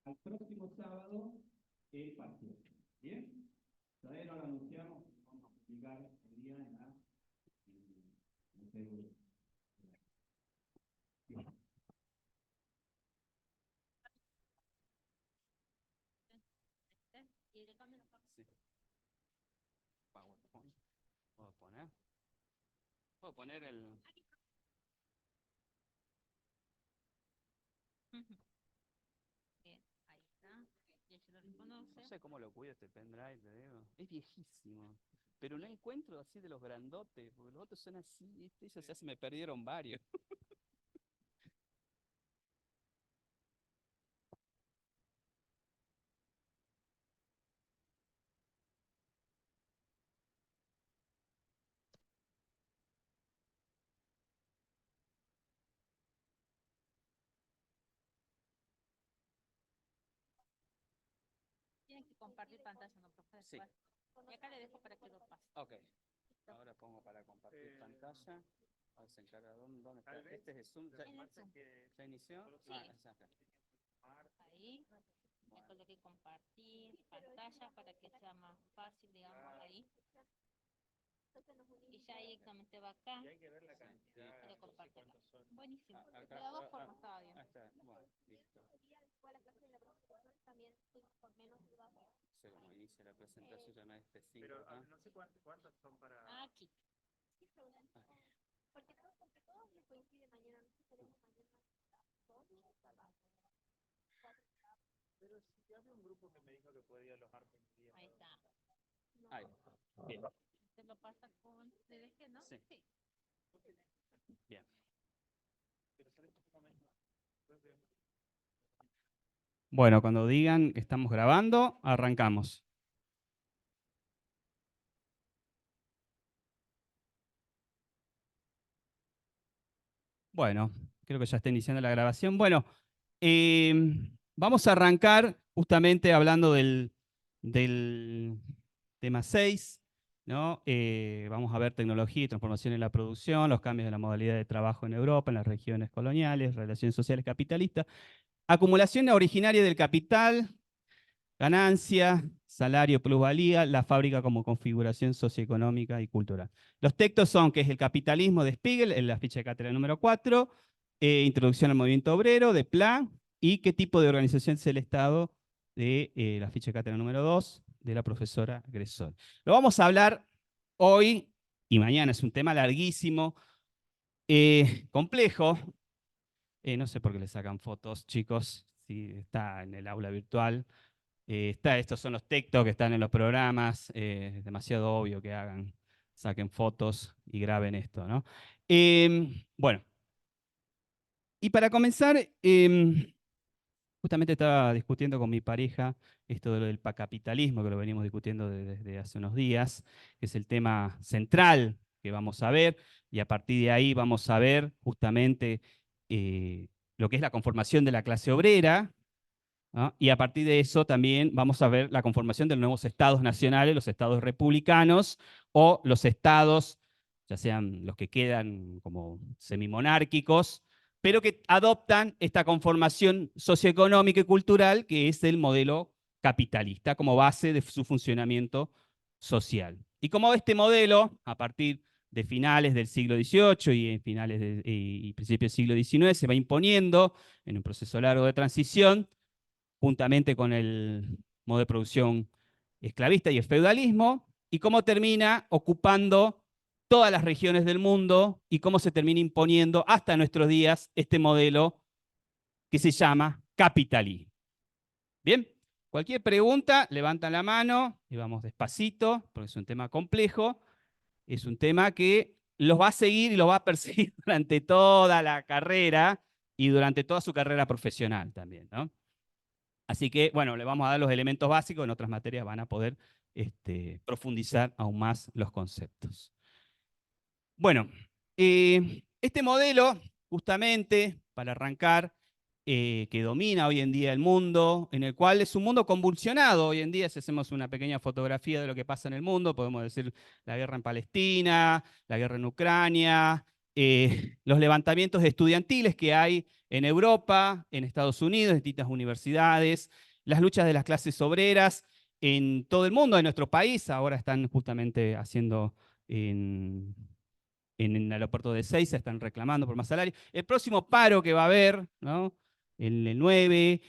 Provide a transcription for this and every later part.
al próximo sábado el parcial. ¿Bien? Todavía no lo anunciamos, vamos a publicar el día en el Facebook. Bien. Sí. PowerPoint. ¿Puedo poner el...? Bien, ahí está. Ya se lo reconoce. No sé cómo lo cuido este pendrive, te digo. Es viejísimo. Pero no encuentro así de los grandotes, porque los otros son así, ¿viste? Esos ya se me perdieron varios. Tienen que compartir pantalla, ¿no, profe? Sí. Y acá le dejo para que lo pase. Ok. Ahora pongo para compartir pantalla. A ver, se encarga, ¿dónde está? Este es de Zoom. ¿Ya, En el Zoom. ¿ya inició? Sí. Está acá. Ahí. Le coloqué compartir pantalla para que sea más fácil, digamos, ahí. Y ya directamente va acá. Pero compártela. Buenísimo. De las dos formas estaba bien. Está, bueno, listo. Sí, como inicia la presentación, ya no es este 5 Pero acá. no sé cuántos son para... Aquí. Porque todos les coincide mañana, nosotros tenemos mañana Pero si había un grupo que me dijo que podía alojar coincidía. Ahí está. Ahí. Bien. Se lo pasa con DDG, ¿no? Sí. Bien. Pero sale un momento. Bueno, cuando digan que estamos grabando, arrancamos. Bueno, creo que ya está iniciando la grabación. Bueno, vamos a arrancar justamente hablando del tema 6, ¿no? Vamos a ver tecnología y transformación en la producción, los cambios de la modalidad de trabajo en Europa, en las regiones coloniales, relaciones sociales capitalistas, acumulación originaria del capital, ganancia, salario, plusvalía, la fábrica como configuración socioeconómica y cultural. Los textos son, que es el capitalismo de Spiegel, en la ficha de cátedra número 4, introducción al movimiento obrero de Pla, y qué tipo de organización es el Estado, de la ficha de cátedra número 2, de la profesora Gressol. Lo vamos a hablar hoy y mañana, es un tema larguísimo, complejo. No sé por qué le sacan fotos, chicos, si está en el aula virtual. Estos son los textos que están en los programas, es demasiado obvio que saquen fotos y graben esto, ¿no? Bueno, y para comenzar, justamente estaba discutiendo con mi pareja esto de lo del capitalismo, que lo venimos discutiendo desde hace unos días, que es el tema central que vamos a ver, y a partir de ahí vamos a ver justamente lo que es la conformación de la clase obrera, ¿no? Y a partir de eso también vamos a ver la conformación de los nuevos estados nacionales, los estados republicanos o los estados, ya sean los que quedan como semimonárquicos, pero que adoptan esta conformación socioeconómica y cultural que es el modelo capitalista como base de su funcionamiento social. Y como este modelo, a partir de finales del siglo XVIII y principios del siglo XIX, se va imponiendo en un proceso largo de transición, juntamente con el modo de producción esclavista y el feudalismo, y cómo termina ocupando todas las regiones del mundo y cómo se termina imponiendo hasta nuestros días este modelo que se llama capitalismo. Bien, cualquier pregunta, levantan la mano y vamos despacito, porque es un tema complejo, es un tema que los va a seguir y los va a perseguir durante toda la carrera y durante toda su carrera profesional también, ¿no? Así que, bueno, le vamos a dar los elementos básicos, en otras materias van a poder profundizar aún más los conceptos. Bueno, este modelo, justamente, para arrancar, que domina hoy en día el mundo, en el cual es un mundo convulsionado hoy en día, si hacemos una pequeña fotografía de lo que pasa en el mundo, podemos decir la guerra en Palestina, la guerra en Ucrania, los levantamientos estudiantiles que hay en Europa, en Estados Unidos, en distintas universidades, las luchas de las clases obreras en todo el mundo, en nuestro país, ahora están justamente haciendo en el aeropuerto de Ezeiza, están reclamando por más salario. El próximo paro que va a haber, ¿no? El 9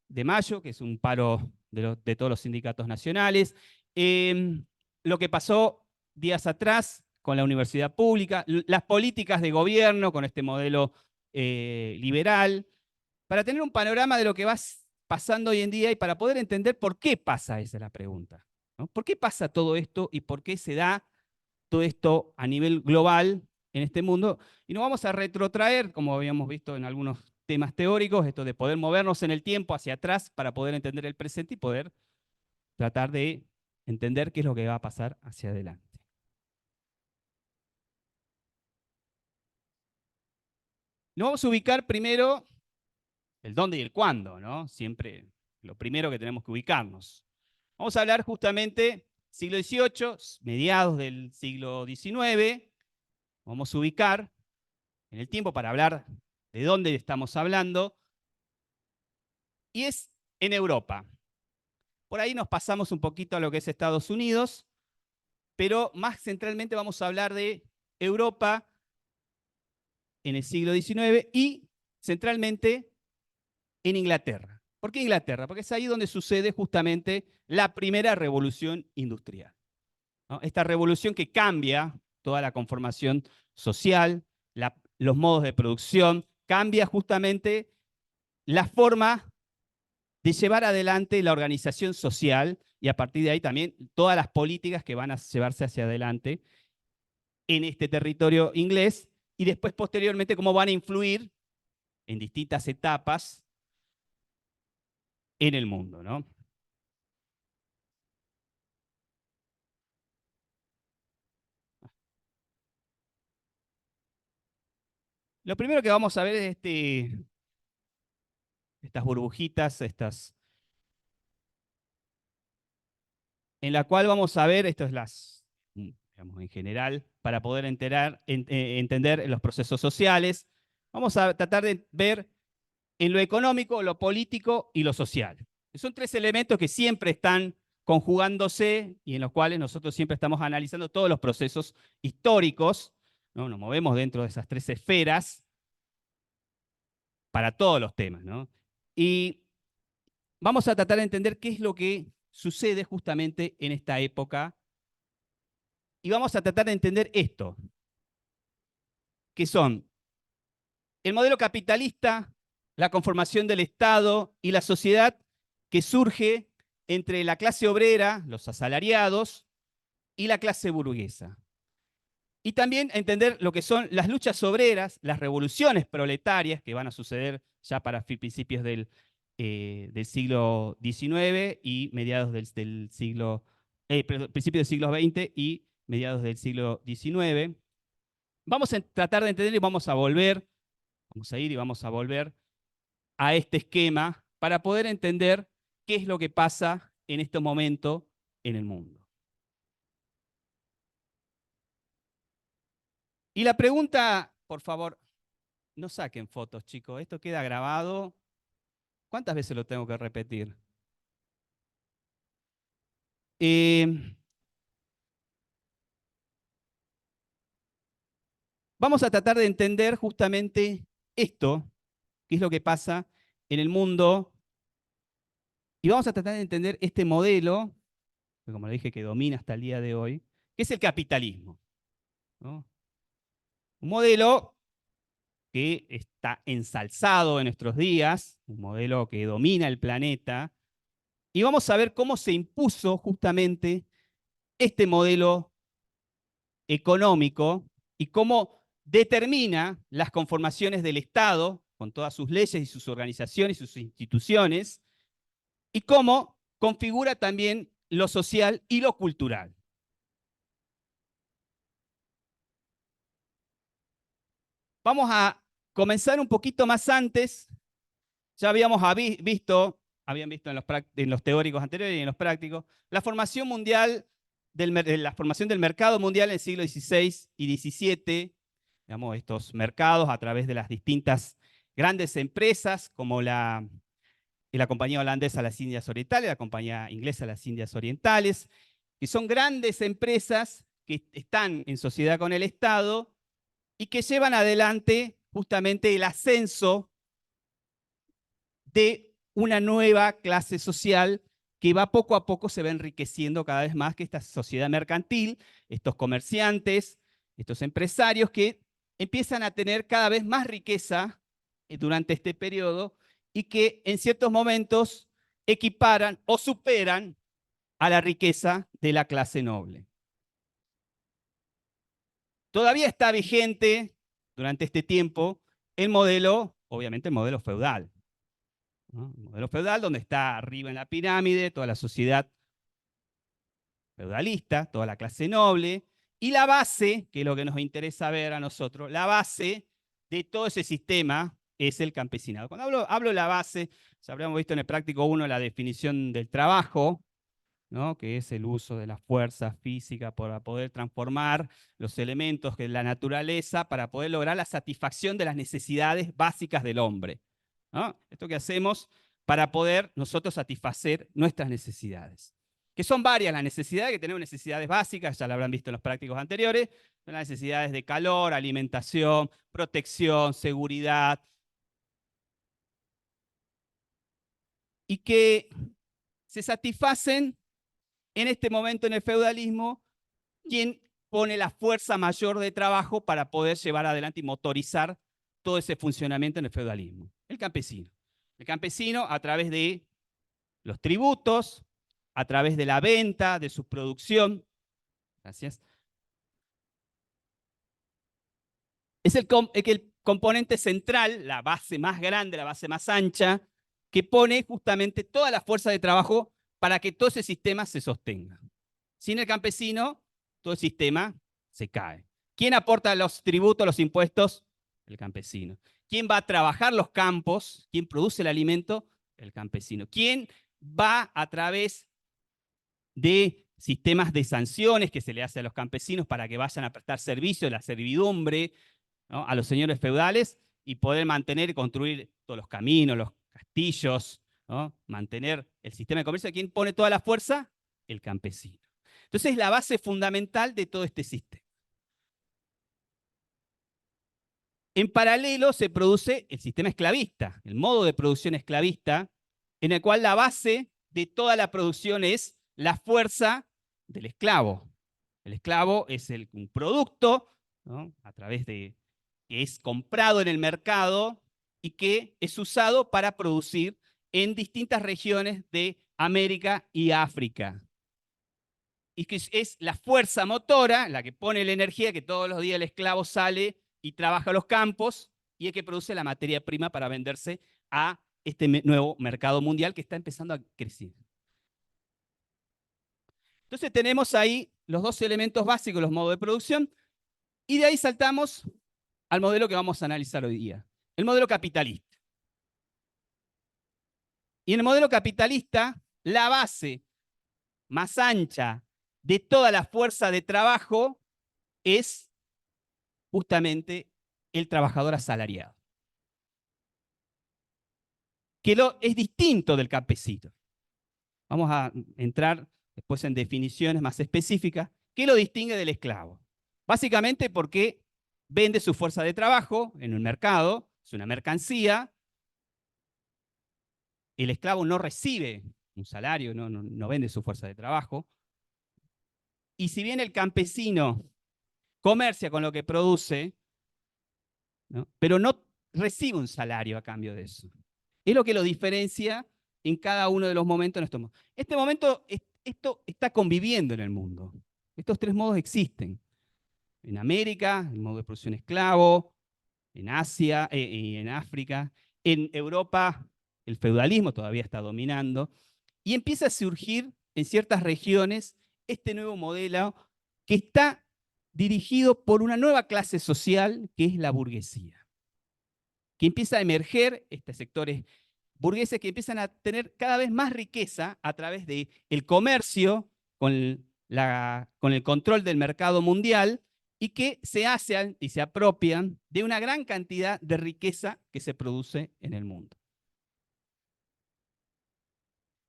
de mayo, que es un paro de todos los sindicatos nacionales. Lo que pasó días atrás con la universidad pública, las políticas de gobierno con este modelo liberal, para tener un panorama de lo que va pasando hoy en día y para poder entender por qué pasa, esa es la pregunta, ¿no? ¿Por qué pasa todo esto y por qué se da todo esto a nivel global en este mundo? Y nos vamos a retrotraer, como habíamos visto en algunos temas teóricos, esto de poder movernos en el tiempo hacia atrás para poder entender el presente y poder tratar de entender qué es lo que va a pasar hacia adelante. Nos vamos a ubicar primero el dónde y el cuándo, ¿no? Siempre lo primero que tenemos que ubicarnos. Vamos a hablar justamente siglo XVIII, mediados del siglo XIX. Vamos a ubicar en el tiempo para hablar de dónde estamos hablando. Y es en Europa. Por ahí nos pasamos un poquito a lo que es Estados Unidos, pero más centralmente vamos a hablar de Europa en el siglo XIX y centralmente en Inglaterra. ¿Por qué Inglaterra? Porque es ahí donde sucede justamente la primera revolución industrial, ¿no? Esta revolución que cambia toda la conformación social, los modos de producción, cambia justamente la forma de llevar adelante la organización social y a partir de ahí también todas las políticas que van a llevarse hacia adelante en este territorio inglés y después posteriormente cómo van a influir en distintas etapas en el mundo, ¿no? Lo primero que vamos a ver es estas burbujitas, en la cual vamos a ver, esto es digamos, en general, para poder entender los procesos sociales. Vamos a tratar de ver en lo económico, lo político y lo social. Son tres elementos que siempre están conjugándose y en los cuales nosotros siempre estamos analizando todos los procesos históricos, ¿no? Nos movemos dentro de esas tres esferas para todos los temas, ¿no? Y vamos a tratar de entender qué es lo que sucede justamente en esta época y vamos a tratar de entender esto, que son el modelo capitalista, la conformación del Estado y la sociedad que surge entre la clase obrera, los asalariados, y la clase burguesa. Y también entender lo que son las luchas obreras, las revoluciones proletarias que van a suceder ya para principios del siglo XIX y mediados del siglo, principios del siglo XX y mediados del siglo XIX. Vamos a tratar de entender y vamos a ir y vamos a volver a este esquema para poder entender qué es lo que pasa en este momento en el mundo. Y la pregunta, por favor, no saquen fotos, chicos, esto queda grabado. ¿Cuántas veces lo tengo que repetir? Vamos a tratar de entender justamente esto, qué es lo que pasa en el mundo, y vamos a tratar de entender este modelo, que como le dije, que domina hasta el día de hoy, que es el capitalismo, ¿no? Un modelo que está ensalzado en nuestros días, un modelo que domina el planeta, y vamos a ver cómo se impuso justamente este modelo económico y cómo determina las conformaciones del Estado, con todas sus leyes y sus organizaciones y sus instituciones, y cómo configura también lo social y lo cultural. Vamos a comenzar un poquito más antes. Ya habían visto en los teóricos anteriores y en los prácticos, la formación mundial, la formación del mercado mundial en el siglo XVI y XVII, digamos, estos mercados a través de las distintas grandes empresas, como la compañía holandesa Las Indias Orientales, la compañía inglesa Las Indias Orientales, que son grandes empresas que están en sociedad con el Estado y que llevan adelante justamente el ascenso de una nueva clase social que va poco a poco se va enriqueciendo cada vez más, que esta sociedad mercantil, estos comerciantes, estos empresarios que empiezan a tener cada vez más riqueza durante este periodo y que en ciertos momentos equiparan o superan a la riqueza de la clase noble. Todavía está vigente durante este tiempo el modelo, obviamente el modelo feudal, ¿no? El modelo feudal donde está arriba en la pirámide toda la sociedad feudalista, toda la clase noble, y la base, que es lo que nos interesa ver a nosotros, la base de todo ese sistema es el campesinado. Cuando hablo de la base, ya habríamos visto en el práctico 1 la definición del trabajo, ¿no? Que es el uso de la fuerza física para poder transformar los elementos de la naturaleza para poder lograr la satisfacción de las necesidades básicas del hombre, ¿no? Esto que hacemos para poder nosotros satisfacer nuestras necesidades. Que son varias las necesidades, que tenemos necesidades básicas, ya lo habrán visto en los prácticos anteriores, son las necesidades de calor, alimentación, protección, seguridad, y que se satisfacen en este momento en el feudalismo quien pone la fuerza mayor de trabajo para poder llevar adelante y motorizar todo ese funcionamiento en el feudalismo. El campesino. El campesino a través de los tributos, a través de la venta, de su producción. Gracias. Es el componente central, la base más grande, la base más ancha, que pone justamente toda la fuerza de trabajo para que todo ese sistema se sostenga. Sin el campesino, todo el sistema se cae. ¿Quién aporta los tributos, los impuestos? El campesino. ¿Quién va a trabajar los campos? ¿Quién produce el alimento? El campesino. ¿Quién va a través de sistemas de sanciones que se le hace a los campesinos para que vayan a prestar servicio de la servidumbre, ¿no? A los señores feudales y poder mantener y construir todos los caminos, los castillos, ¿no? Mantener el sistema de comercio? ¿Quién pone toda la fuerza? El campesino. Entonces es la base fundamental de todo este sistema. En paralelo se produce el sistema esclavista, el modo de producción esclavista, en el cual la base de toda la producción es la fuerza del esclavo. El esclavo es un producto, ¿no? A través de que es comprado en el mercado y que es usado para producir en distintas regiones de América y África. Y que es la fuerza motora, la que pone la energía, que todos los días el esclavo sale y trabaja los campos, y es que produce la materia prima para venderse a este nuevo mercado mundial que está empezando a crecer. Entonces tenemos ahí los dos elementos básicos, los modos de producción, y de ahí saltamos al modelo que vamos a analizar hoy día, el modelo capitalista. Y en el modelo capitalista, la base más ancha de toda la fuerza de trabajo es justamente el trabajador asalariado, que es distinto del campesino. Vamos a entrar después en definiciones más específicas. ¿Qué lo distingue del esclavo? Básicamente porque vende su fuerza de trabajo en un mercado, es una mercancía. El esclavo no recibe un salario, no vende su fuerza de trabajo. Y si bien el campesino comercia con lo que produce, ¿no? Pero no recibe un salario a cambio de eso. Es lo que lo diferencia en cada uno de los momentos. Este momento, esto está conviviendo en el mundo. Estos tres modos existen. En América, el modo de producción esclavo, en Asia y en África. En Europa, el feudalismo todavía está dominando. Y empieza a surgir en ciertas regiones este nuevo modelo que está dirigido por una nueva clase social que es la burguesía, que empieza a emerger, estos sectores burgueses que empiezan a tener cada vez más riqueza a través del comercio, con el control del mercado mundial, y que se hacen y se apropian de una gran cantidad de riqueza que se produce en el mundo.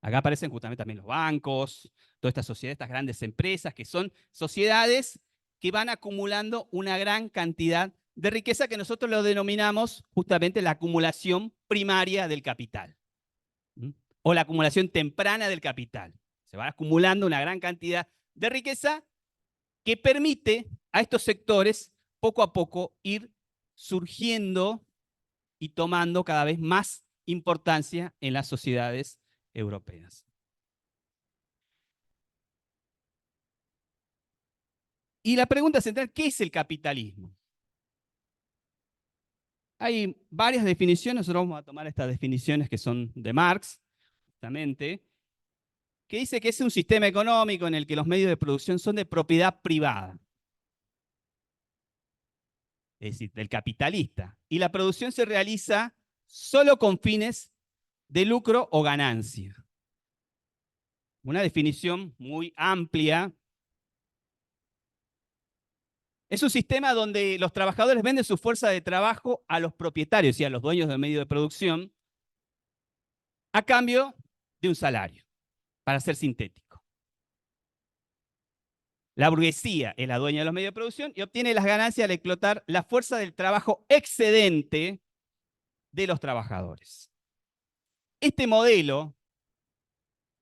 Acá aparecen justamente también los bancos, todas estas sociedades, estas grandes empresas, que son sociedades que van acumulando una gran cantidad de riqueza que nosotros lo denominamos justamente la acumulación primaria del capital. O la acumulación temprana del capital. Se va acumulando una gran cantidad de riqueza que permite a estos sectores poco a poco ir surgiendo y tomando cada vez más importancia en las sociedades europeas. Y la pregunta central, ¿qué es el capitalismo? Hay varias definiciones, nosotros vamos a tomar estas definiciones que son de Marx, justamente, que dice que es un sistema económico en el que los medios de producción son de propiedad privada, es decir, del capitalista, y la producción se realiza solo con fines de lucro o ganancia. Una definición muy amplia. Es un sistema donde los trabajadores venden su fuerza de trabajo a los propietarios y a los dueños del medio de producción a cambio de un salario, para ser sintético. La burguesía es la dueña de los medios de producción y obtiene las ganancias al explotar la fuerza del trabajo excedente de los trabajadores. Este modelo,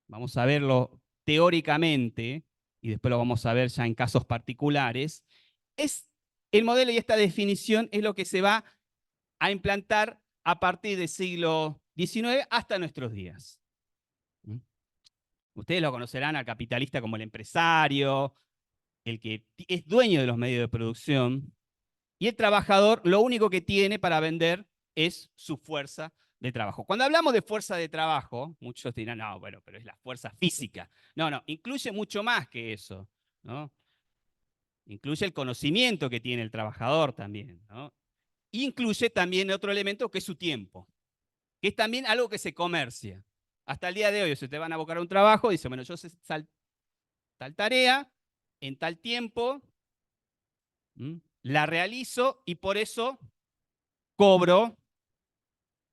vamos a verlo teóricamente, y después lo vamos a ver ya en casos particulares, es el modelo y esta definición es lo que se va a implantar a partir del siglo XIX hasta nuestros días. Ustedes lo conocerán al capitalista como el empresario, el que es dueño de los medios de producción, y el trabajador lo único que tiene para vender es su fuerza de trabajo. Cuando hablamos de fuerza de trabajo, muchos dirán, no, bueno, pero es la fuerza física. No, no, incluye mucho más que eso, ¿no? Incluye el conocimiento que tiene el trabajador también, ¿no? Incluye también otro elemento que es su tiempo, que es también algo que se comercia. Hasta el día de hoy, si te van a abocar a un trabajo, dice, bueno, yo sé tal tarea, en tal tiempo, la realizo y por eso cobro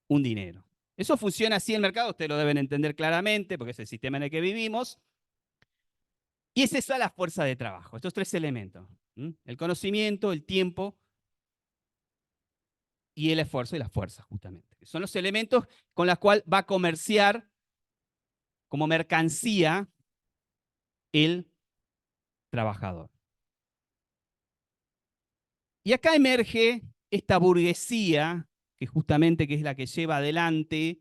un dinero. Eso funciona así en el mercado, ustedes lo deben entender claramente, porque es el sistema en el que vivimos. Y es esa la fuerza de trabajo, estos tres elementos. El conocimiento, el tiempo y el esfuerzo y la fuerza, justamente. Son los elementos con los cuales va a comerciar como mercancía el trabajador. Y acá emerge esta burguesía, que justamente que es la que lleva adelante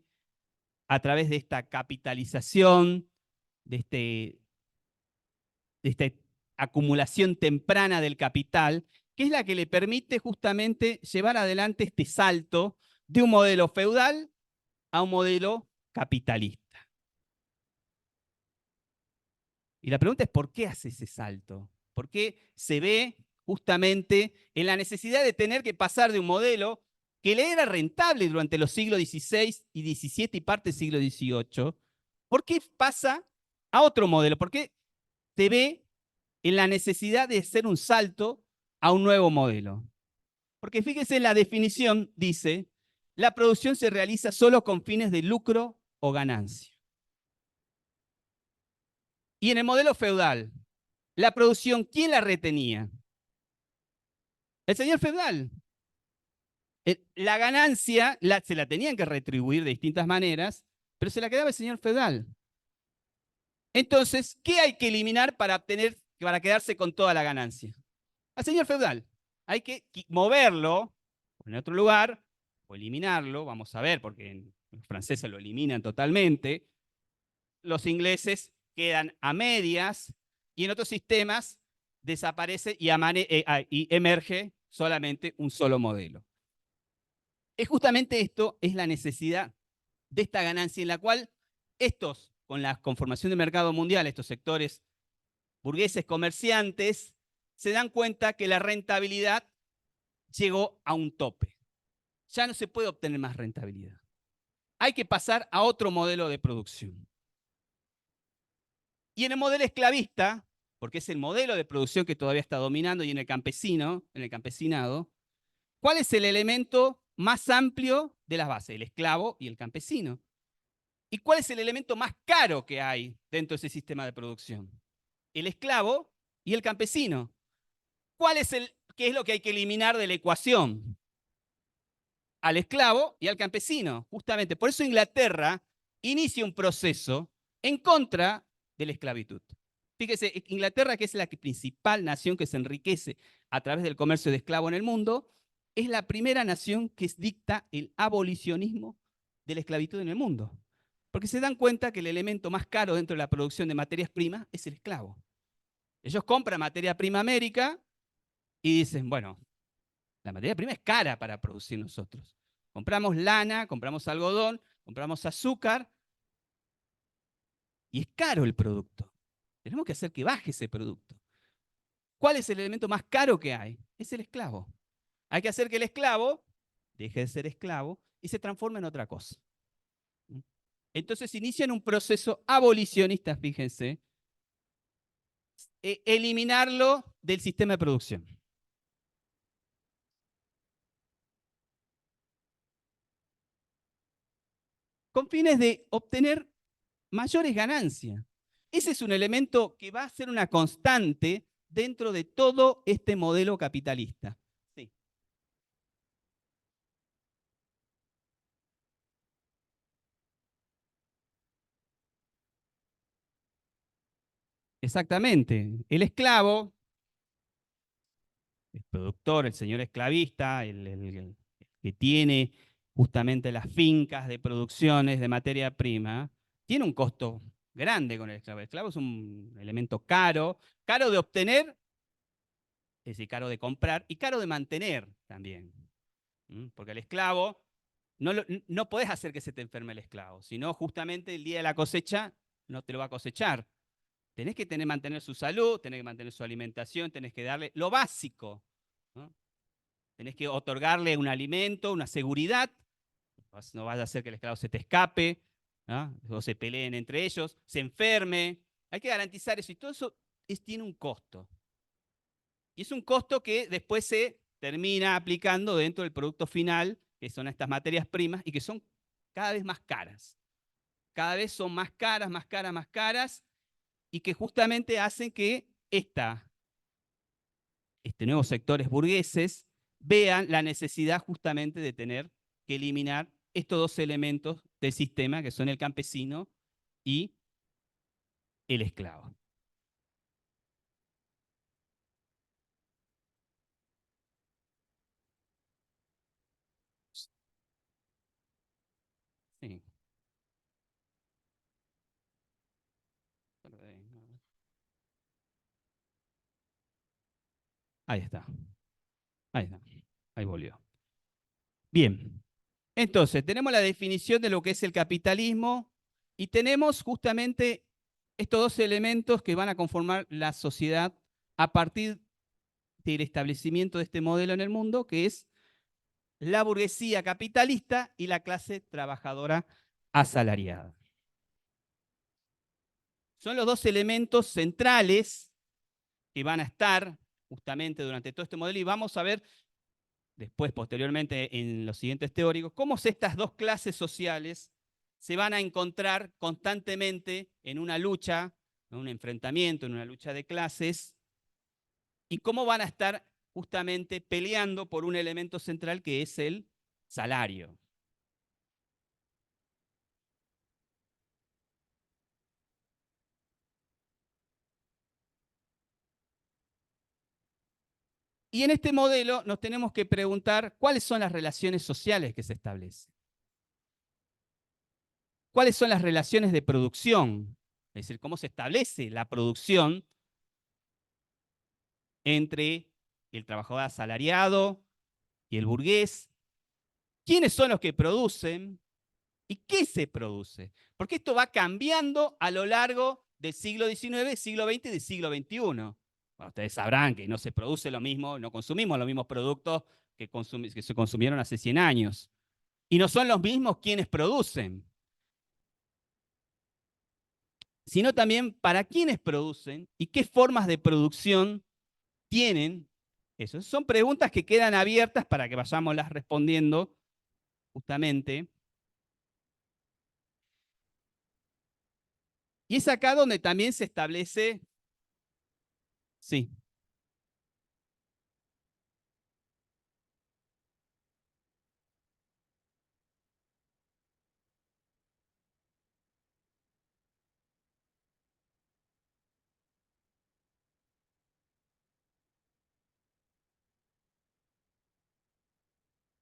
a través de esta capitalización, de esta acumulación temprana del capital, que es la que le permite justamente llevar adelante este salto de un modelo feudal a un modelo capitalista. Y la pregunta es, ¿por qué hace ese salto? ¿Por qué se ve justamente en la necesidad de tener que pasar de un modelo que le era rentable durante los siglos XVI y XVII y parte del siglo XVIII? ¿Por qué pasa a otro modelo? ¿Por qué se ve en la necesidad de hacer un salto a un nuevo modelo? Porque fíjese, la definición dice, la producción se realiza solo con fines de lucro o ganancia. Y en el modelo feudal, la producción, ¿quién la retenía? El señor feudal. La ganancia se la tenían que retribuir de distintas maneras, pero se la quedaba el señor feudal. Entonces, ¿qué hay que eliminar para quedarse con toda la ganancia? Al señor feudal. Hay que moverlo en otro lugar o eliminarlo, vamos a ver, porque los franceses lo eliminan totalmente. Los ingleses quedan a medias y en otros sistemas desaparece y emerge solamente un solo modelo. Es justamente esto, es la necesidad de esta ganancia en la cual estos, con la conformación del mercado mundial, estos sectores burgueses comerciantes, se dan cuenta que la rentabilidad llegó a un tope. Ya no se puede obtener más rentabilidad. Hay que pasar a otro modelo de producción. Y en el modelo esclavista, porque es el modelo de producción que todavía está dominando, y en el campesinado, ¿cuál es el elemento más amplio de las bases? El esclavo y el campesino. ¿Y cuál es el elemento más caro que hay dentro de ese sistema de producción? El esclavo y el campesino. ¿Qué es lo que hay que eliminar de la ecuación? Al esclavo y al campesino, justamente. Por eso Inglaterra inicia un proceso en contra de la esclavitud. Fíjese, Inglaterra, que es la principal nación que se enriquece a través del comercio de esclavos en el mundo, es la primera nación que dicta el abolicionismo de la esclavitud en el mundo. Porque se dan cuenta que el elemento más caro dentro de la producción de materias primas es el esclavo. Ellos compran materia prima América y dicen, bueno, la materia prima es cara para producir nosotros. Compramos lana, compramos algodón, compramos azúcar y es caro el producto. Tenemos que hacer que baje ese producto. ¿Cuál es el elemento más caro que hay? Es el esclavo. Hay que hacer que el esclavo deje de ser esclavo y se transforme en otra cosa. Entonces inician un proceso abolicionista, fíjense, eliminarlo del sistema de producción. Con fines de obtener mayores ganancias. Ese es un elemento que va a ser una constante dentro de todo este modelo capitalista. Sí. Exactamente. El esclavo, el productor, el señor esclavista, el que tiene justamente las fincas de producciones de materia prima, tiene un costo grande con el esclavo. El esclavo es un elemento caro, caro de obtener, es decir, caro de comprar, y caro de mantener también. Porque el esclavo, no podés hacer que se te enferme el esclavo, sino justamente el día de la cosecha no te lo va a cosechar. Tenés que mantener su salud, tenés que mantener su alimentación, tenés que darle lo básico, ¿no? Tenés que otorgarle un alimento, una seguridad. No vaya a hacer que el esclavo se te escape, ¿no? O se peleen entre ellos, se enferme. Hay que garantizar eso, y todo eso tiene un costo. Y es un costo que después se termina aplicando dentro del producto final, que son estas materias primas, y que son cada vez más caras. Cada vez son más caras, más caras, más caras, y que justamente hacen que nuevos sectores burgueses vean la necesidad justamente de tener que eliminar estos dos elementos del sistema, que son el campesino y el esclavo. Sí. Ahí está. Ahí está. Ahí volvió. Bien. Entonces, tenemos la definición de lo que es el capitalismo y tenemos justamente estos dos elementos que van a conformar la sociedad a partir del establecimiento de este modelo en el mundo, que es la burguesía capitalista y la clase trabajadora asalariada. Son los dos elementos centrales que van a estar justamente durante todo este modelo, y vamos a ver después, posteriormente, en los siguientes teóricos, cómo estas dos clases sociales se van a encontrar constantemente en una lucha, en un enfrentamiento, en una lucha de clases, y cómo van a estar justamente peleando por un elemento central que es el salario. Y en este modelo nos tenemos que preguntar cuáles son las relaciones sociales que se establecen. ¿Cuáles son las relaciones de producción? Es decir, cómo se establece la producción entre el trabajador asalariado y el burgués. ¿Quiénes son los que producen? ¿Y qué se produce? Porque esto va cambiando a lo largo del siglo XIX, siglo XX y del siglo XXI. Bueno, ustedes sabrán que no se produce lo mismo, no consumimos los mismos productos que se consumieron hace 100 años. Y no son los mismos quienes producen. sino también para quiénes producen y qué formas de producción tienen eso. Son preguntas que quedan abiertas para que vayámoslas respondiendo justamente. Y es acá donde también se establece, sí.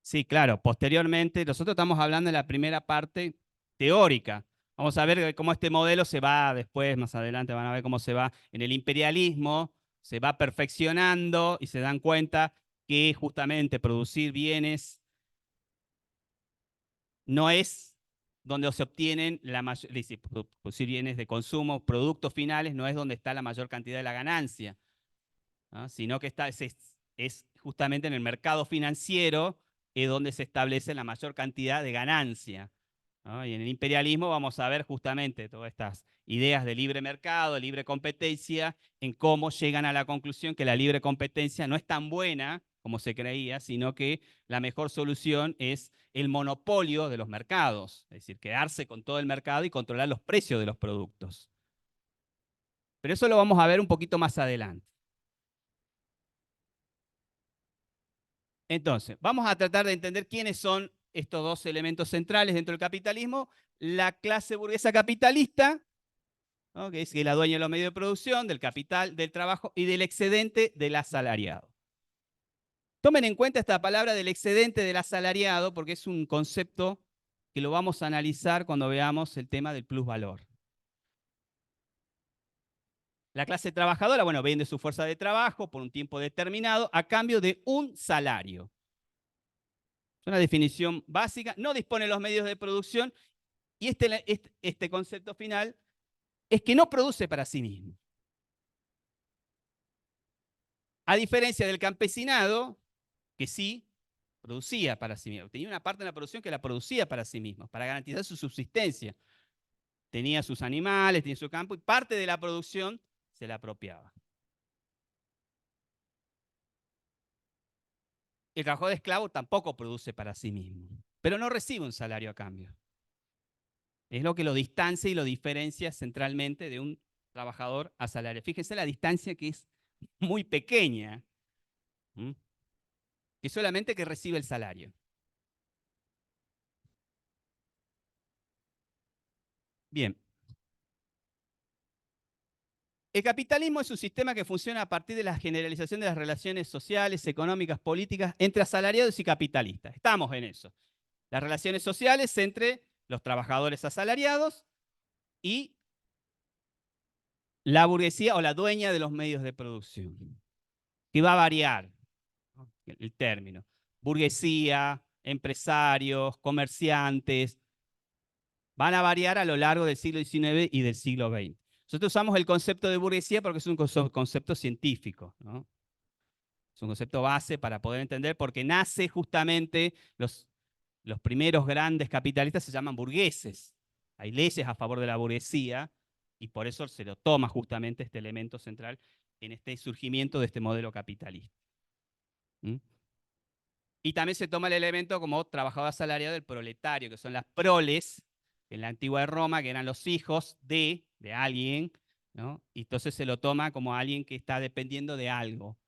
Sí, claro, posteriormente, nosotros estamos hablando de la primera parte teórica. Vamos a ver cómo este modelo se va después, más adelante van a ver cómo se va en el imperialismo, se va perfeccionando y se dan cuenta que justamente producir bienes no es donde se obtienen la mayor, producir bienes de consumo, productos finales, no es donde está la mayor cantidad de la ganancia, ¿no? Sino que es justamente en el mercado financiero es donde se establece la mayor cantidad de ganancia, ¿no? Y en el imperialismo vamos a ver justamente todas estas ideas de libre mercado, de libre competencia, en cómo llegan a la conclusión que la libre competencia no es tan buena como se creía, sino que la mejor solución es el monopolio de los mercados, es decir, quedarse con todo el mercado y controlar los precios de los productos. Pero eso lo vamos a ver un poquito más adelante. Entonces, vamos a tratar de entender quiénes son estos dos elementos centrales dentro del capitalismo. La clase burguesa capitalista, ¿no? Que es la dueña de los medios de producción, del capital, del trabajo y del excedente del asalariado. Tomen en cuenta esta palabra del excedente del asalariado porque es un concepto que lo vamos a analizar cuando veamos el tema del plusvalor. La clase trabajadora, bueno, vende su fuerza de trabajo por un tiempo determinado a cambio de un salario. Es una definición básica, no dispone de los medios de producción y este concepto final es que no produce para sí mismo. A diferencia del campesinado, que sí producía para sí mismo. Tenía una parte de la producción que la producía para sí mismo, para garantizar su subsistencia. Tenía sus animales, tenía su campo y parte de la producción se la apropiaba. El trabajador de esclavo tampoco produce para sí mismo, pero no recibe un salario a cambio. Es lo que lo distancia y lo diferencia centralmente de un trabajador asalariado. Fíjense la distancia que es muy pequeña, que solamente que recibe el salario. Bien. El capitalismo es un sistema que funciona a partir de la generalización de las relaciones sociales, económicas, políticas entre asalariados y capitalistas. Estamos en eso. Las relaciones sociales entre los trabajadores asalariados y la burguesía o la dueña de los medios de producción, que va a variar, ¿no? El término. Burguesía, empresarios, comerciantes, van a variar a lo largo del siglo XIX y del siglo XX. Nosotros usamos el concepto de burguesía porque es un concepto científico, ¿no? Es un concepto base para poder entender porque nace justamente los primeros grandes capitalistas se llaman burgueses. Hay leyes a favor de la burguesía y por eso se lo toma justamente este elemento central en este surgimiento de este modelo capitalista. ¿Mm? Y también se toma el elemento como trabajador asalariado del proletario, que son las proles en la antigua Roma, que eran los hijos de alguien, ¿no? Y entonces se lo toma como alguien que está dependiendo de algo.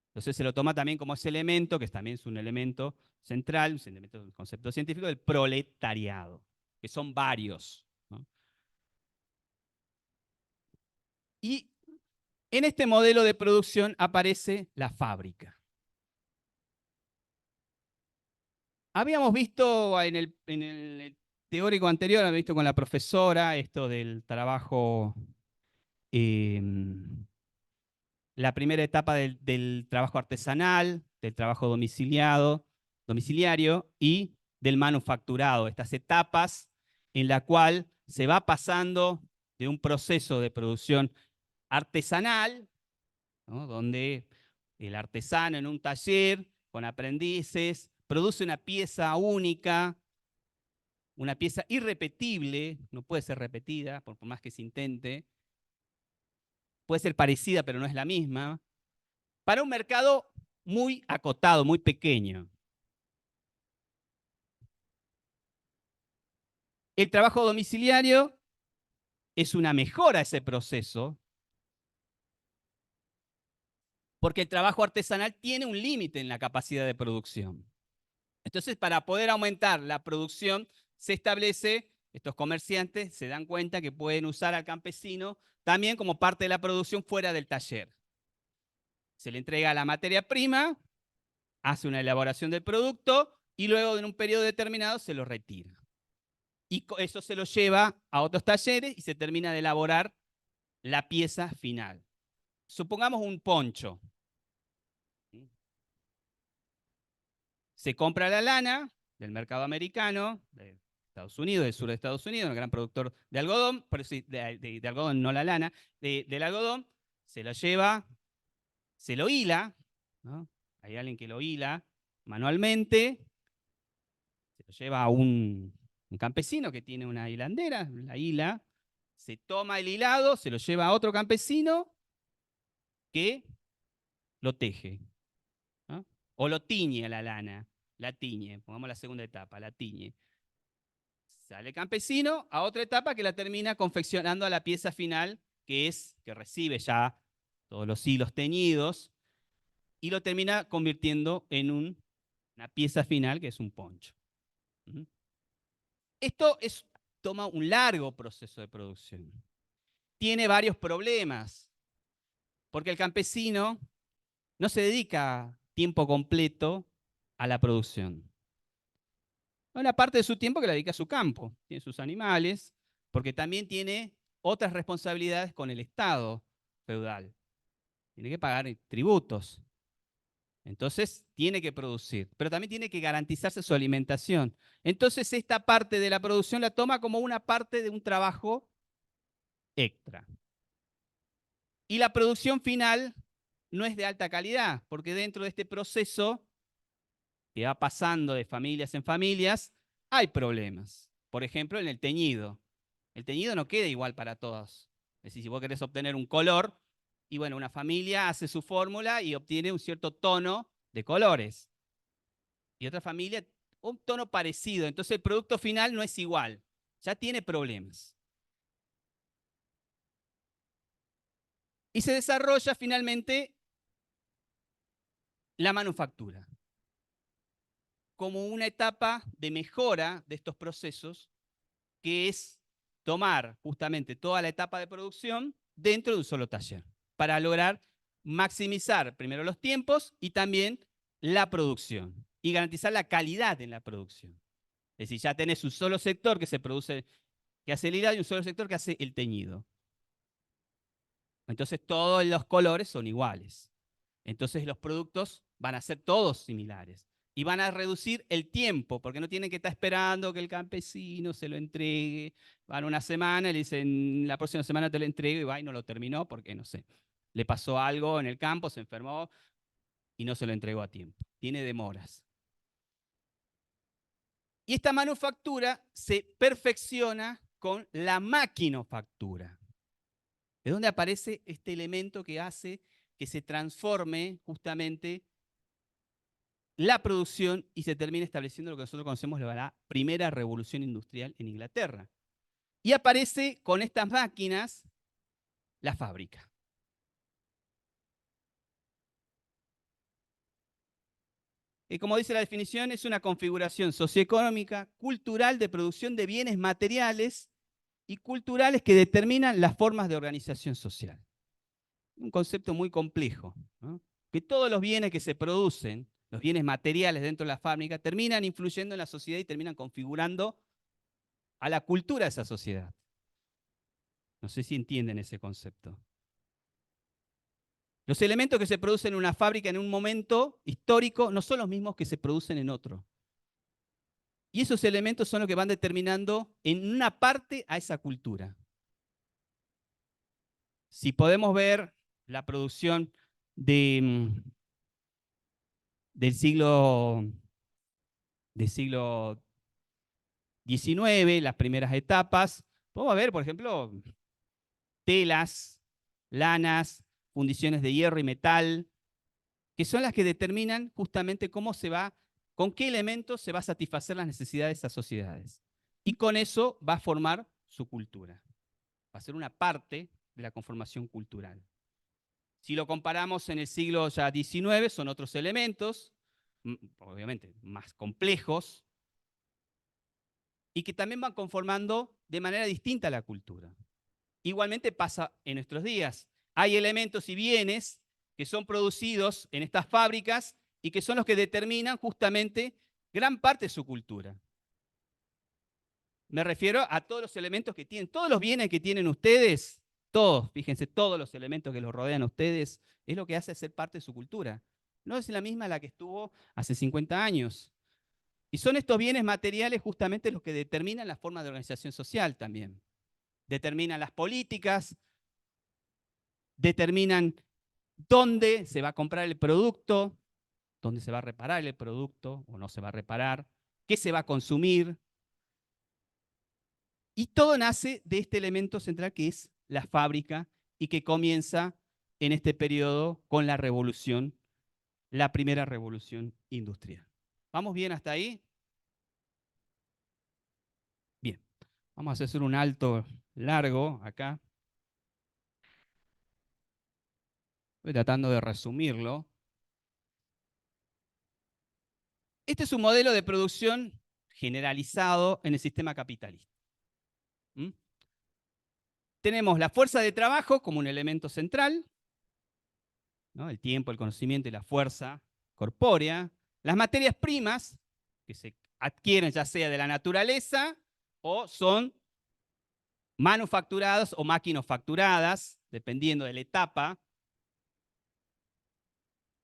Entonces se lo toma también como ese elemento, que también es un elemento central, un elemento del concepto científico del proletariado, que son varios, ¿no? Y en este modelo de producción aparece la fábrica. Habíamos visto en el teórico anterior, habíamos visto con la profesora esto del trabajo, la primera etapa del trabajo artesanal, del trabajo domiciliario y del manufacturado. Estas etapas en la cual se va pasando de un proceso de producción artesanal, ¿no? Donde el artesano en un taller con aprendices produce una pieza única una pieza irrepetible, no puede ser repetida, por más que se intente, puede ser parecida, pero no es la misma, para un mercado muy acotado, muy pequeño. El trabajo domiciliario es una mejora a ese proceso, porque el trabajo artesanal tiene un límite en la capacidad de producción. Entonces, para poder aumentar la producción, se establece, estos comerciantes se dan cuenta que pueden usar al campesino también como parte de la producción fuera del taller. Se le entrega la materia prima, hace una elaboración del producto y luego en un periodo determinado se lo retira. Y eso se lo lleva a otros talleres y se termina de elaborar la pieza final. Supongamos un poncho. Se compra la lana del mercado americano, de Estados Unidos, del sur de Estados Unidos, un gran productor de algodón, pero sí, de algodón, no la lana, del algodón, se lo lleva, se lo hila, ¿no? Hay alguien que lo hila manualmente, se lo lleva a un campesino que tiene una hilandera, la hila, se toma el hilado, se lo lleva a otro campesino que lo teje, ¿no? O lo tiñe a la lana, la tiñe, pongamos la segunda etapa, la tiñe. Sale campesino a otra etapa que la termina confeccionando a la pieza final, que recibe ya todos los hilos teñidos, y lo termina convirtiendo en una pieza final que es un poncho. Esto toma un largo proceso de producción. Tiene varios problemas, porque el campesino no se dedica tiempo completo a la producción. Una parte de su tiempo que la dedica a su campo, tiene sus animales, porque también tiene otras responsabilidades con el Estado feudal. Tiene que pagar tributos. Entonces, tiene que producir, pero también tiene que garantizarse su alimentación. Entonces, esta parte de la producción la toma como una parte de un trabajo extra. Y la producción final no es de alta calidad, porque dentro de este proceso que va pasando de familias en familias, hay problemas. Por ejemplo, en el teñido. El teñido no queda igual para todos. Es decir, si vos querés obtener un color, y bueno, una familia hace su fórmula y obtiene un cierto tono de colores. Y otra familia, un tono parecido. Entonces el producto final no es igual. Ya tiene problemas. Y se desarrolla finalmente la manufactura como una etapa de mejora de estos procesos, que es tomar justamente toda la etapa de producción dentro de un solo taller, para lograr maximizar primero los tiempos y también la producción, y garantizar la calidad en la producción. Es decir, ya tenés un solo sector que que hace el hilado y un solo sector que hace el teñido. Entonces todos los colores son iguales. Entonces los productos van a ser todos similares. Y van a reducir el tiempo, porque no tienen que estar esperando que el campesino se lo entregue. Van una semana y le dicen, la próxima semana te lo entrego, y va y no lo terminó porque, no sé, le pasó algo en el campo, se enfermó y no se lo entregó a tiempo. Tiene demoras. Y esta manufactura se perfecciona con la maquinofactura. ¿De dónde aparece este elemento que hace que se transforme justamente la producción y se termina estableciendo lo que nosotros conocemos como la primera revolución industrial en Inglaterra? Y aparece con estas máquinas la fábrica. Y como dice la definición, es una configuración socioeconómica, cultural de producción de bienes materiales y culturales que determinan las formas de organización social. Un concepto muy complejo, ¿no? Que todos los bienes que se producen, los bienes materiales dentro de la fábrica, terminan influyendo en la sociedad y terminan configurando a la cultura de esa sociedad. No sé si entienden ese concepto. Los elementos que se producen en una fábrica en un momento histórico no son los mismos que se producen en otro. Y esos elementos son los que van determinando en una parte a esa cultura. Si podemos ver la producción del siglo XIX, las primeras etapas, podemos ver, por ejemplo, telas, lanas, fundiciones de hierro y metal, que son las que determinan justamente cómo se va, con qué elementos se va a satisfacer las necesidades de esas sociedades. Y con eso va a formar su cultura. Va a ser una parte de la conformación cultural. Si lo comparamos en el siglo ya XIX, son otros elementos, obviamente más complejos, y que también van conformando de manera distinta la cultura. Igualmente pasa en nuestros días. Hay elementos y bienes que son producidos en estas fábricas y que son los que determinan justamente gran parte de su cultura. Me refiero a todos los elementos que tienen, todos los bienes que tienen ustedes, todos, fíjense, todos los elementos que los rodean a ustedes, es lo que hace ser parte de su cultura. No es la misma la que estuvo hace 50 años. Y son estos bienes materiales justamente los que determinan la forma de organización social también. Determinan las políticas, determinan dónde se va a comprar el producto, dónde se va a reparar el producto o no se va a reparar, qué se va a consumir. Y todo nace de este elemento central que es la fábrica y que comienza en este periodo con la revolución, la primera revolución industrial. ¿Vamos bien hasta ahí? Bien, vamos a hacer un alto largo acá. Estoy tratando de resumirlo. Este es un modelo de producción generalizado en el sistema capitalista. Tenemos la fuerza de trabajo como un elemento central, ¿no? El tiempo, el conocimiento y la fuerza corpórea. Las materias primas, que se adquieren ya sea de la naturaleza o son manufacturadas o maquinofacturadas, dependiendo de la etapa.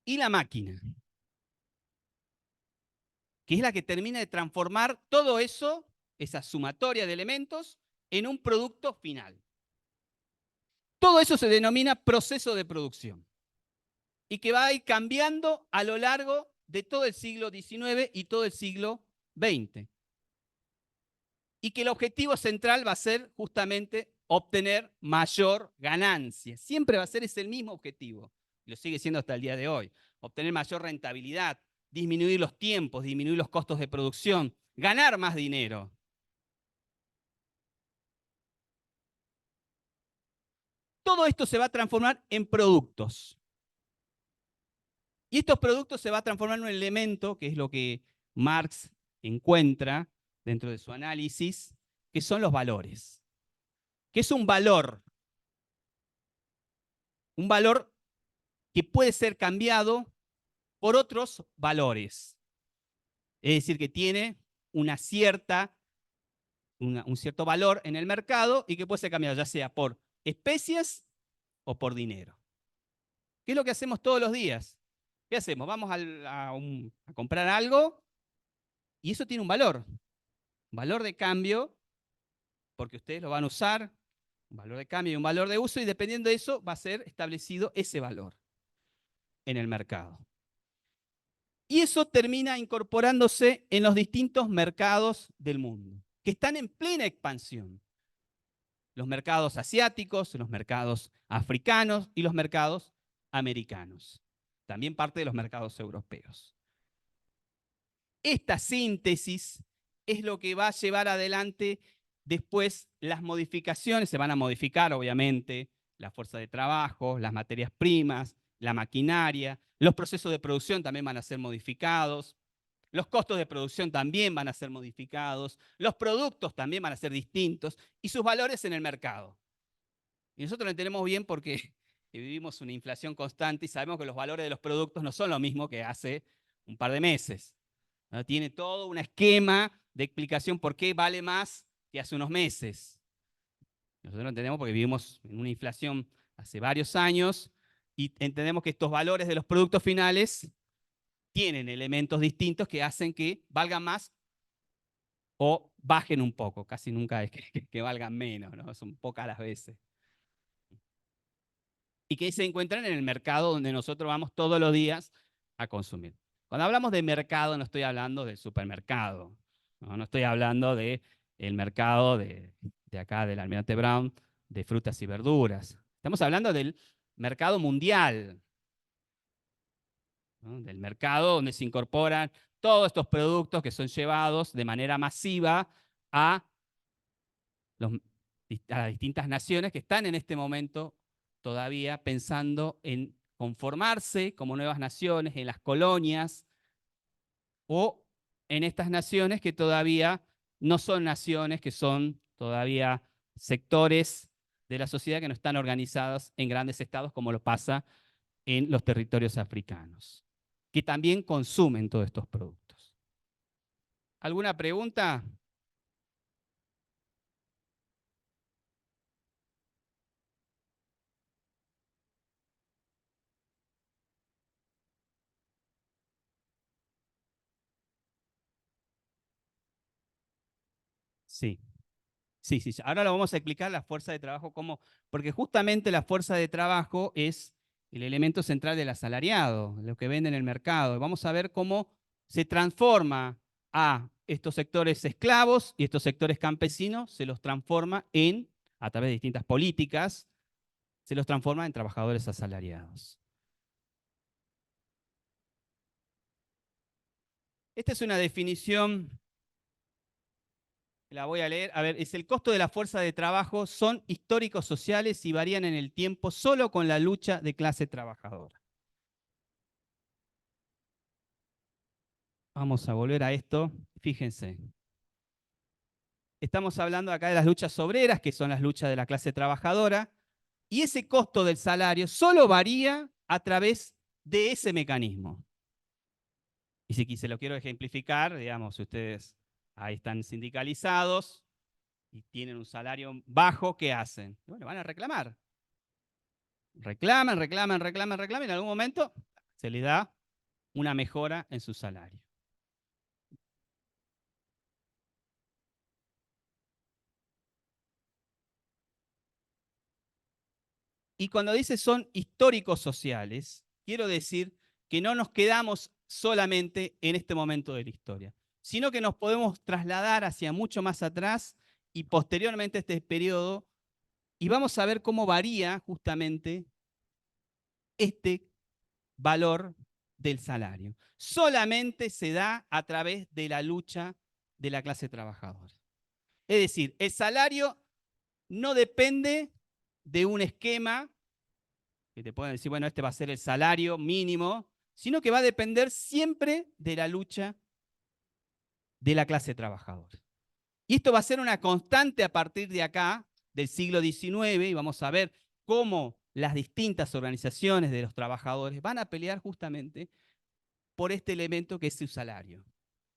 Y la máquina, que es la que termina de transformar todo eso, esa sumatoria de elementos, en un producto final. Todo eso se denomina proceso de producción y que va a ir cambiando a lo largo de todo el siglo XIX y todo el siglo XX. Y que el objetivo central va a ser justamente obtener mayor ganancia. Siempre va a ser ese el mismo objetivo. Lo sigue siendo hasta el día de hoy. Obtener mayor rentabilidad, disminuir los tiempos, disminuir los costos de producción, ganar más dinero. Todo esto se va a transformar en productos. Y estos productos se va a transformar en un elemento, que es lo que Marx encuentra dentro de su análisis, que son los valores. ¿Qué es un valor? Un valor que puede ser cambiado por otros valores. Es decir, que tiene un cierto valor en el mercado y que puede ser cambiado ya sea por especies o por dinero. ¿Qué es lo que hacemos todos los días? ¿Qué hacemos? Vamos a comprar algo y eso tiene un valor de cambio, porque ustedes lo van a usar, un valor de cambio y un valor de uso, y dependiendo de eso va a ser establecido ese valor en el mercado. Y eso termina incorporándose en los distintos mercados del mundo, que están en plena expansión. Los mercados asiáticos, los mercados africanos y los mercados americanos. También parte de los mercados europeos. Esta síntesis es lo que va a llevar adelante después las modificaciones. Se van a modificar, obviamente, la fuerza de trabajo, las materias primas, la maquinaria, los procesos de producción también van a ser modificados, los costos de producción también van a ser modificados, los productos también van a ser distintos y sus valores en el mercado. Y nosotros lo entendemos bien porque vivimos una inflación constante y sabemos que los valores de los productos no son lo mismo que hace un par de meses. ¿No? Tiene todo un esquema de explicación por qué vale más que hace unos meses. Nosotros lo entendemos porque vivimos en una inflación hace varios años y entendemos que estos valores de los productos finales tienen elementos distintos que hacen que valgan más o bajen un poco. Casi nunca es que valgan menos, ¿no? Son pocas las veces. Y que se encuentran en el mercado donde nosotros vamos todos los días a consumir. Cuando hablamos de mercado no estoy hablando del supermercado. No estoy hablando del mercado de acá, del Almirante Brown, de frutas y verduras. Estamos hablando del mercado mundial, ¿no? Del mercado donde se incorporan todos estos productos que son llevados de manera masiva a las distintas naciones que están en este momento todavía pensando en conformarse como nuevas naciones, en las colonias, o en estas naciones que todavía no son naciones, que son todavía sectores de la sociedad que no están organizados en grandes estados como lo pasa en los territorios africanos, que también consumen todos estos productos. ¿Alguna pregunta? Sí. Sí, sí, sí. Ahora lo vamos a explicar la fuerza de trabajo, cómo, porque justamente la fuerza de trabajo es el elemento central del asalariado, lo que vende en el mercado. Vamos a ver cómo se transforma a estos sectores esclavos y estos sectores campesinos, se los transforma en, a través de distintas políticas, se los transforma en trabajadores asalariados. Esta es una definición. La voy a leer. A ver, es el costo de la fuerza de trabajo, son históricos sociales y varían en el tiempo solo con la lucha de clase trabajadora. Vamos a volver a esto. Fíjense. Estamos hablando acá de las luchas obreras, que son las luchas de la clase trabajadora, y ese costo del salario solo varía a través de ese mecanismo. Y si se lo quiero ejemplificar, digamos, si ustedes ahí están sindicalizados y tienen un salario bajo, ¿qué hacen? Bueno, van a reclamar. Reclaman, reclaman, reclaman, reclaman, y en algún momento se les da una mejora en su salario. Y cuando dice son históricos sociales, quiero decir que no nos quedamos solamente en este momento de la historia, sino que nos podemos trasladar hacia mucho más atrás y posteriormente a este periodo, y vamos a ver cómo varía justamente este valor del salario. Solamente se da a través de la lucha de la clase trabajadora. Es decir, el salario no depende de un esquema que te pueden decir, bueno, este va a ser el salario mínimo, sino que va a depender siempre de la lucha de la clase trabajadora. Y esto va a ser una constante a partir de acá, del siglo XIX, y vamos a ver cómo las distintas organizaciones de los trabajadores van a pelear justamente por este elemento que es su salario,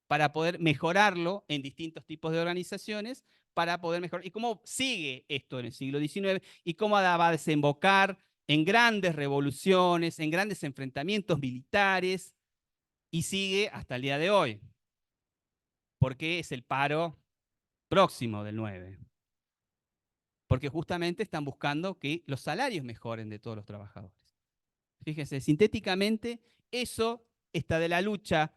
para poder mejorarlo en distintos tipos de organizaciones, para poder mejorar. ¿Y cómo sigue esto en el siglo XIX? ¿Y cómo va a desembocar en grandes revoluciones, en grandes enfrentamientos militares? Y sigue hasta el día de hoy, porque es el paro próximo del 9. Porque justamente están buscando que los salarios mejoren de todos los trabajadores. Fíjense, sintéticamente, eso está de la lucha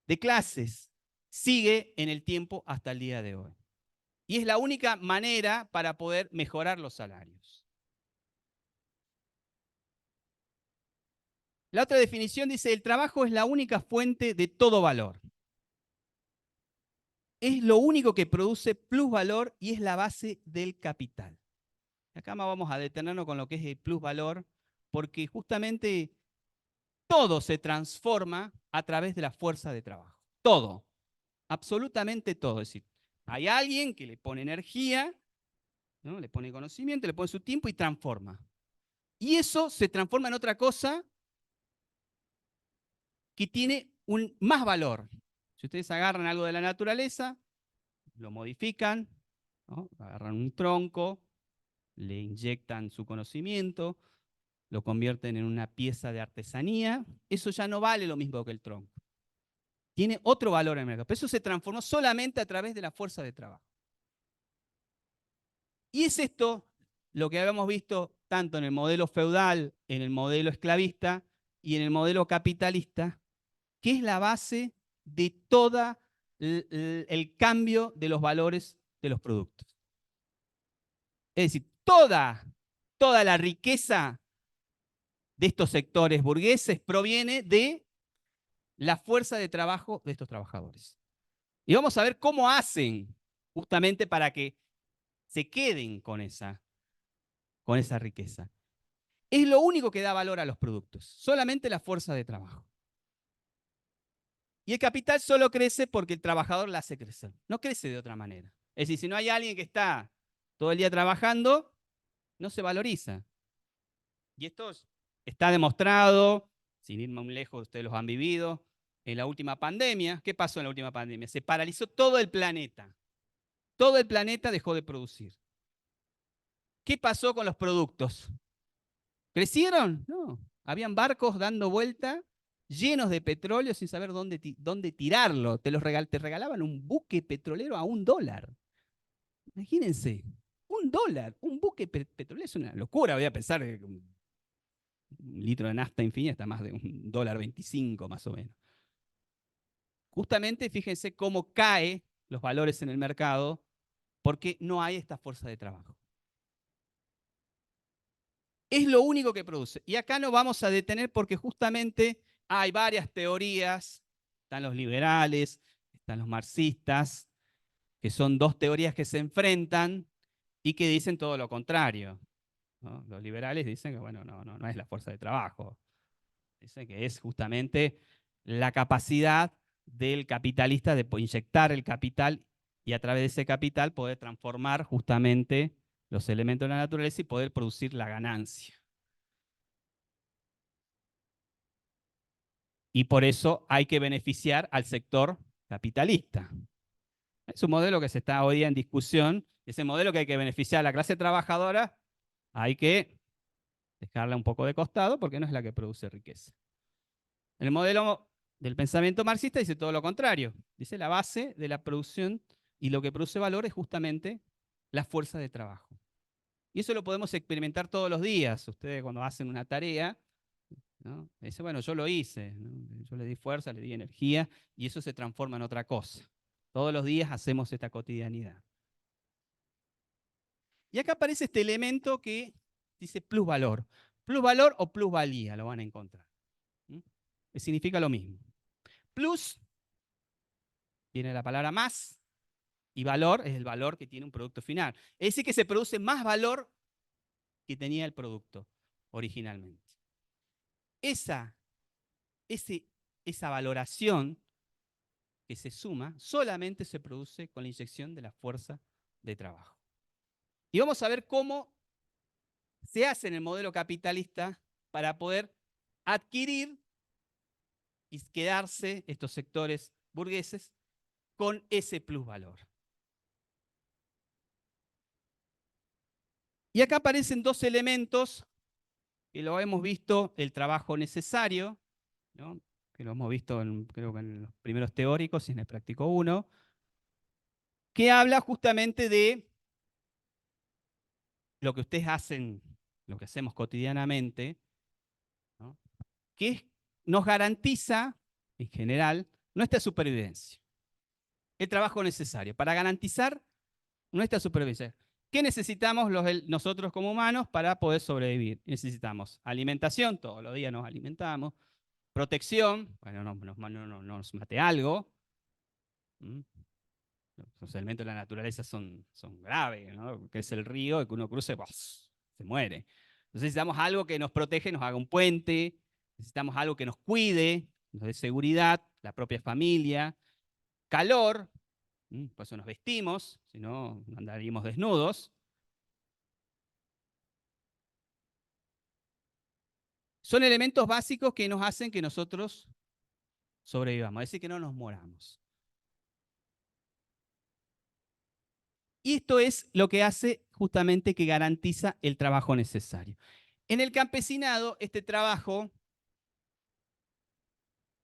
de clases, sigue en el tiempo hasta el día de hoy. Y es la única manera para poder mejorar los salarios. La otra definición dice, el trabajo es la única fuente de todo valor. Es lo único que produce plusvalor y es la base del capital. Acá vamos a detenernos con lo que es el plusvalor, porque justamente todo se transforma a través de la fuerza de trabajo. Todo, absolutamente todo. Es decir, hay alguien que le pone energía, ¿no? Le pone conocimiento, le pone su tiempo y transforma. Y eso se transforma en otra cosa que tiene un más valor. Si ustedes agarran algo de la naturaleza, lo modifican, ¿no? Agarran un tronco, le inyectan su conocimiento, lo convierten en una pieza de artesanía, eso ya no vale lo mismo que el tronco. Tiene otro valor en el mercado. Pero eso se transformó solamente a través de la fuerza de trabajo. Y es esto lo que habíamos visto tanto en el modelo feudal, en el modelo esclavista y en el modelo capitalista, que es la base de toda el cambio de los valores de los productos. Es decir, toda la riqueza de estos sectores burgueses proviene de la fuerza de trabajo de estos trabajadores. Y vamos a ver cómo hacen justamente para que se queden con esa riqueza. Es lo único que da valor a los productos, solamente la fuerza de trabajo. Y el capital solo crece porque el trabajador la hace crecer, no crece de otra manera. Es decir, si no hay alguien que está todo el día trabajando, no se valoriza. Y esto está demostrado, sin ir muy lejos, ustedes los han vivido, en la última pandemia. ¿Qué pasó en la última pandemia? Se paralizó todo el planeta. Todo el planeta dejó de producir. ¿Qué pasó con los productos? ¿Crecieron? No. Habían barcos dando vuelta llenos de petróleo sin saber dónde tirarlo. Te regalaban un buque petrolero a $1. Imagínense, $1. Un buque petrolero es una locura. Voy a pensar que un litro de nafta infinita está más de $1.25 más o menos. Justamente fíjense cómo caen los valores en el mercado porque no hay esta fuerza de trabajo. Es lo único que produce. Y acá nos vamos a detener porque justamente hay varias teorías. Están los liberales, están los marxistas, que son dos teorías que se enfrentan y que dicen todo lo contrario, ¿no? Los liberales dicen que bueno, no es la fuerza de trabajo. Dicen que es justamente la capacidad del capitalista de inyectar el capital y a través de ese capital poder transformar justamente los elementos de la naturaleza y poder producir la ganancia. Y por eso hay que beneficiar al sector capitalista. Es un modelo que se está hoy día en discusión. Ese modelo que hay que beneficiar a la clase trabajadora, hay que dejarla un poco de costado porque no es la que produce riqueza. El modelo del pensamiento marxista dice todo lo contrario. Dice la base de la producción y lo que produce valor es justamente la fuerza de trabajo. Y eso lo podemos experimentar todos los días. Ustedes cuando hacen una tarea, ¿no? Dice, bueno, yo lo hice, ¿no? Yo le di fuerza, le di energía y eso se transforma en otra cosa. Todos los días hacemos esta cotidianidad. Y acá aparece este elemento que dice plusvalor. Plusvalor o plusvalía lo van a encontrar. Que significa lo mismo. Plus viene la palabra más y valor es el valor que tiene un producto final. Es decir, que se produce más valor que tenía el producto originalmente. Esa valoración que se suma solamente se produce con la inyección de la fuerza de trabajo. Y vamos a ver cómo se hace en el modelo capitalista para poder adquirir y quedarse estos sectores burgueses con ese plusvalor. Y acá aparecen dos elementos que lo hemos visto, el trabajo necesario, ¿no? Que lo hemos visto creo que en los primeros teóricos y en el práctico 1, que habla justamente de lo que ustedes hacen, lo que hacemos cotidianamente, ¿no? Que nos garantiza, en general, nuestra supervivencia. El trabajo necesario para garantizar nuestra supervivencia. ¿Qué necesitamos nosotros como humanos para poder sobrevivir? Necesitamos alimentación, todos los días nos alimentamos, protección, bueno, no nos mate algo. Los elementos de la naturaleza son graves, ¿no? Que es el río, el que uno cruce, se muere. Entonces necesitamos algo que nos protege, nos haga un puente, necesitamos algo que nos cuide, nos dé seguridad, la propia familia, calor, por eso nos vestimos, si no andaríamos desnudos. Son elementos básicos que nos hacen que nosotros sobrevivamos, es decir, que no nos moramos. Y esto es lo que hace justamente que garantiza el trabajo necesario. En el campesinado, este trabajo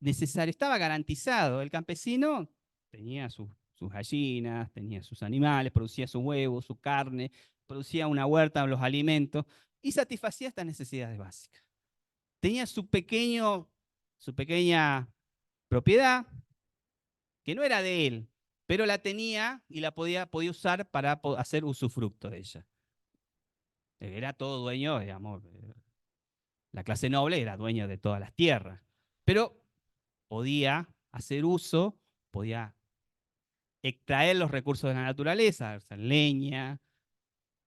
necesario estaba garantizado. El campesino tenía sus gallinas, tenía sus animales, producía sus huevos, su carne, producía una huerta, los alimentos y satisfacía estas necesidades básicas. Tenía su pequeña propiedad, que no era de él, pero la tenía y la podía usar para hacer usufructo de ella. Era todo dueño, digamos, la clase noble era dueño de todas las tierras, pero podía hacer uso, podía extraer los recursos de la naturaleza, hacer leña,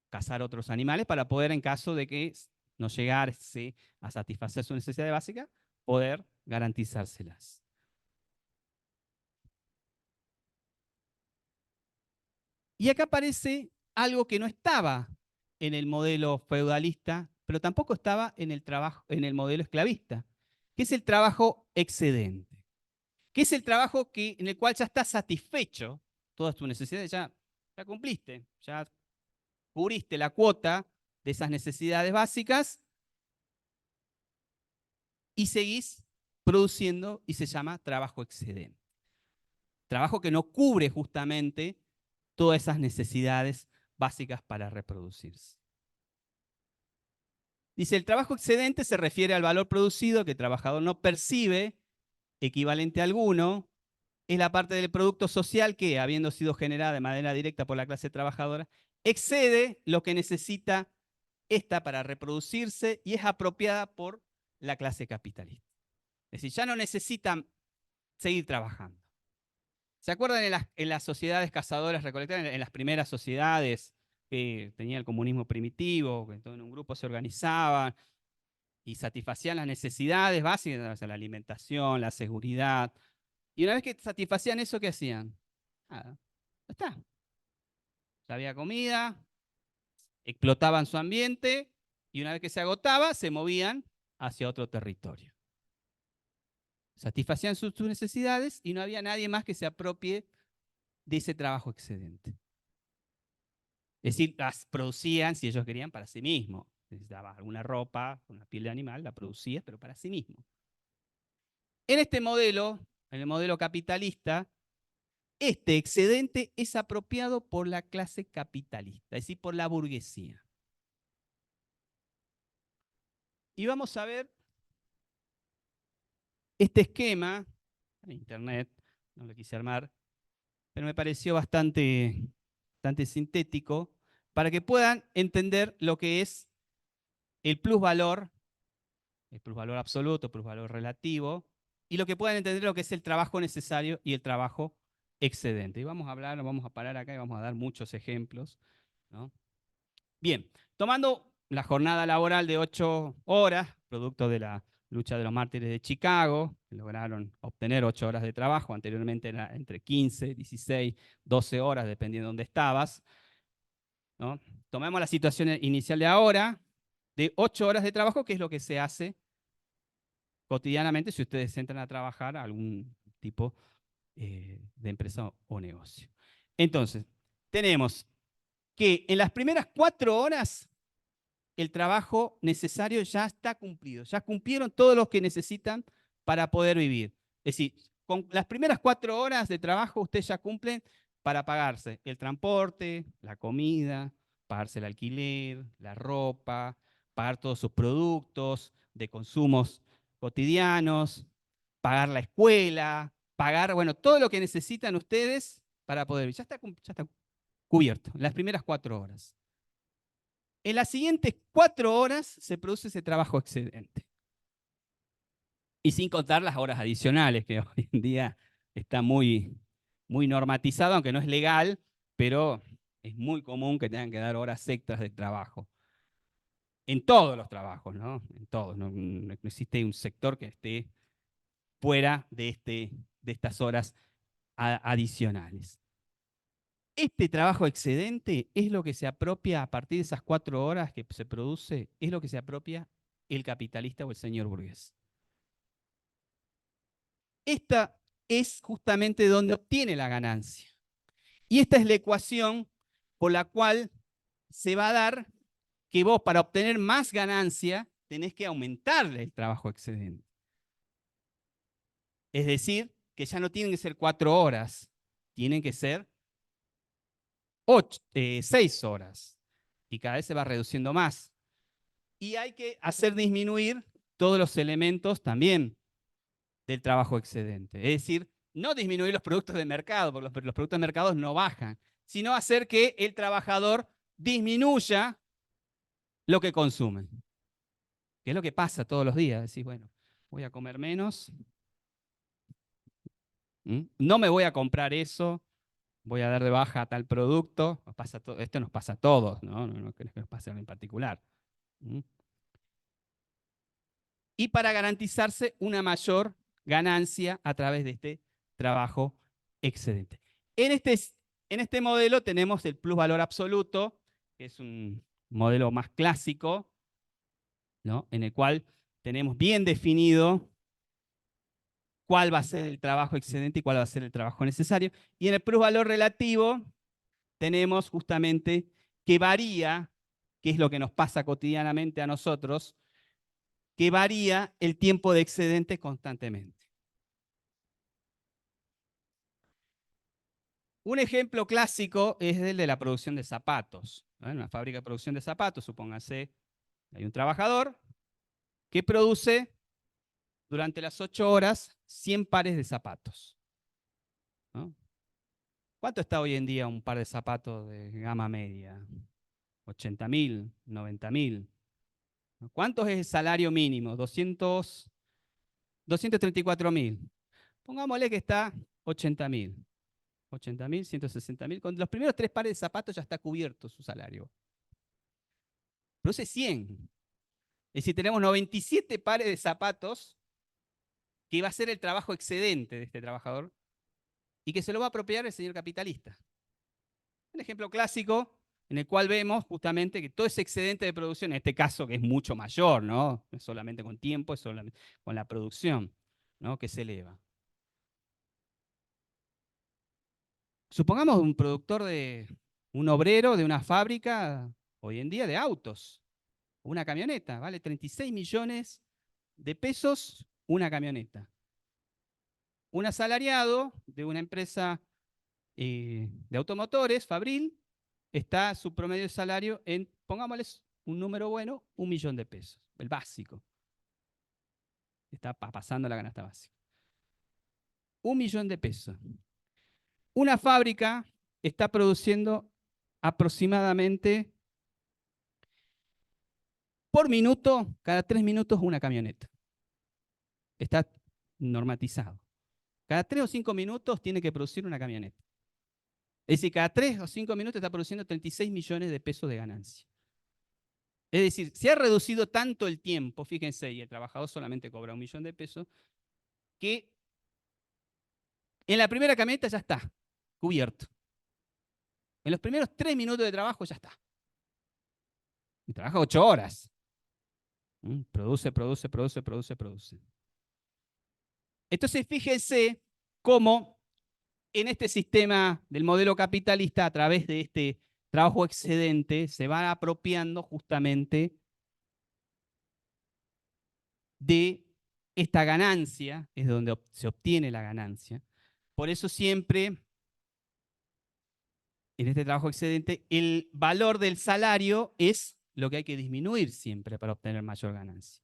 cazar otros animales para poder, en caso de que no llegase a satisfacer sus necesidades básicas, poder garantizárselas. Y acá aparece algo que no estaba en el modelo feudalista, pero tampoco estaba en el modelo esclavista, que es el trabajo excedente, que es el trabajo en el cual ya estás satisfecho todas tus necesidades, ya cumpliste, ya cubriste la cuota de esas necesidades básicas y seguís produciendo y se llama trabajo excedente. Trabajo que no cubre justamente todas esas necesidades básicas para reproducirse. Dice, el trabajo excedente se refiere al valor producido que el trabajador no percibe equivalente a alguno. Es la parte del producto social que, habiendo sido generada de manera directa por la clase trabajadora, excede lo que necesita esta para reproducirse y es apropiada por la clase capitalista. Es decir, ya no necesitan seguir trabajando. ¿Se acuerdan en las sociedades cazadoras recolectoras, en las primeras sociedades que tenía el comunismo primitivo, que en un grupo se organizaban y satisfacían las necesidades básicas, o sea, la alimentación, la seguridad? Y una vez que satisfacían eso, ¿qué hacían? Nada, ya está. Ya había comida, explotaban su ambiente y una vez que se agotaba, se movían hacia otro territorio. Satisfacían sus necesidades y no había nadie más que se apropie de ese trabajo excedente. Es decir, las producían, si ellos querían, para sí mismos. Necesitaba alguna ropa, una piel de animal, la producía, pero para sí mismo. En este modelo, en el modelo capitalista, este excedente es apropiado por la clase capitalista, es decir, por la burguesía. Y vamos a ver este esquema en internet, no lo quise armar, pero me pareció bastante sintético para que puedan entender lo que es el plusvalor absoluto, plusvalor relativo, y lo que puedan entender lo que es el trabajo necesario y el trabajo excedente. Y vamos a parar acá y vamos a dar muchos ejemplos, ¿no? Bien, tomando la jornada laboral de 8 horas, producto de la lucha de los mártires de Chicago, que lograron obtener 8 horas de trabajo, anteriormente era entre 15, 16, 12 horas, dependiendo de dónde estabas, ¿no? Tomemos la situación inicial de ahora, de 8 horas de trabajo, que es lo que se hace cotidianamente si ustedes entran a trabajar a algún tipo de empresa o negocio. Entonces, tenemos que en las primeras 4 horas el trabajo necesario ya está cumplido, ya cumplieron todos los que necesitan para poder vivir. Es decir, con las primeras 4 horas de trabajo ustedes ya cumplen para pagarse el transporte, la comida, pagarse el alquiler, la ropa, pagar todos sus productos de consumos cotidianos, pagar la escuela, pagar, bueno, todo lo que necesitan ustedes para poder vivir. Ya está cubierto, en las primeras 4 horas. En las siguientes 4 horas se produce ese trabajo excedente. Y sin contar las horas adicionales, que hoy en día está muy normatizado, aunque no es legal, pero es muy común que tengan que dar horas extras de trabajo. En todos los trabajos, ¿no? En todos. No existe un sector que esté fuera de estas horas adicionales. Este trabajo excedente es lo que se apropia a partir de esas 4 horas que se produce, es lo que se apropia el capitalista o el señor burgués. Esta es justamente donde obtiene la ganancia. Y esta es la ecuación por la cual se va a dar que vos, para obtener más ganancia, tenés que aumentarle el trabajo excedente. Es decir, que ya no tienen que ser 4 horas, tienen que ser 6 horas. Y cada vez se va reduciendo más. Y hay que hacer disminuir todos los elementos también del trabajo excedente. Es decir, no disminuir los productos de mercado, porque los productos de mercado no bajan, sino hacer que el trabajador disminuya lo que consume. Que es lo que pasa todos los días. Decís, bueno, voy a comer menos, no me voy a comprar eso, voy a dar de baja a tal producto. Esto nos pasa a todos, ¿no? No creo que nos pase a mí en particular. ¿Mm? Y para garantizarse una mayor ganancia a través de este trabajo excedente. En este modelo tenemos el plusvalor absoluto, que es un modelo más clásico, ¿no? En el cual tenemos bien definido cuál va a ser el trabajo excedente y cuál va a ser el trabajo necesario. Y en el plusvalor relativo tenemos justamente que varía, que es lo que nos pasa cotidianamente a nosotros, que varía el tiempo de excedente constantemente. Un ejemplo clásico es el de la producción de zapatos. En una fábrica de producción de zapatos, supóngase, hay un trabajador que produce durante las 8 horas 100 pares de zapatos, ¿no? ¿Cuánto está hoy en día un par de zapatos de gama media? 80.000, 90.000. ¿Cuánto es el salario mínimo? 234.000. Pongámosle que está 80.000. 80.000, 160.000. Con los primeros 3 pares de zapatos ya está cubierto su salario. Produce 100. Es decir, tenemos 97 pares de zapatos que va a ser el trabajo excedente de este trabajador y que se lo va a apropiar el señor capitalista. Un ejemplo clásico en el cual vemos justamente que todo ese excedente de producción, en este caso que es mucho mayor, ¿no? No es solamente con tiempo, es solamente con la producción, ¿no? Que se eleva. Supongamos un obrero de una fábrica hoy en día de autos, una camioneta, vale 36 millones de pesos una camioneta. Un asalariado de una empresa de automotores, Fabril, está su promedio de salario en, pongámosles un número bueno, 1.000.000 de pesos, el básico. Está pasando la canasta básica. 1.000.000 de pesos. Una fábrica está produciendo aproximadamente por minuto, cada 3 minutos una camioneta. Está normatizado. Cada 3 o 5 minutos tiene que producir una camioneta. Es decir, cada 3 o 5 minutos está produciendo 36 millones de pesos de ganancia. Es decir, se ha reducido tanto el tiempo, fíjense, y el trabajador solamente cobra 1.000.000 de pesos, que en la primera camioneta ya está cubierto. En los primeros 3 minutos de trabajo ya está. Y trabaja 8 horas. Produce, produce, produce, produce, produce. Entonces, fíjense cómo en este sistema del modelo capitalista, a través de este trabajo excedente, se va apropiando justamente de esta ganancia, es donde se obtiene la ganancia. Por eso siempre, en este trabajo excedente, el valor del salario es lo que hay que disminuir siempre para obtener mayor ganancia,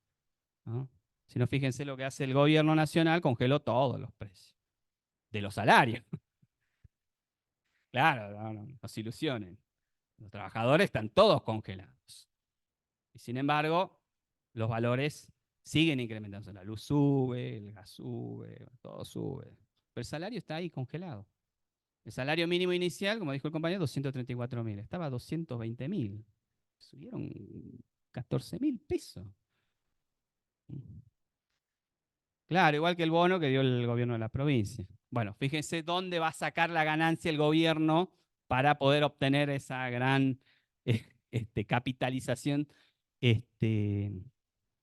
¿no? Si no, fíjense lo que hace el gobierno nacional, congeló todos los precios de los salarios. Claro, no se ilusionen. Los trabajadores están todos congelados. Y sin embargo, los valores siguen incrementándose. La luz sube, el gas sube, todo sube. Pero el salario está ahí congelado. El salario mínimo inicial, como dijo el compañero, 234.000. Estaba a 220.000. Subieron 14.000 pesos. Claro, igual que el bono que dio el gobierno de la provincia. Bueno, fíjense dónde va a sacar la ganancia el gobierno para poder obtener esa gran capitalización que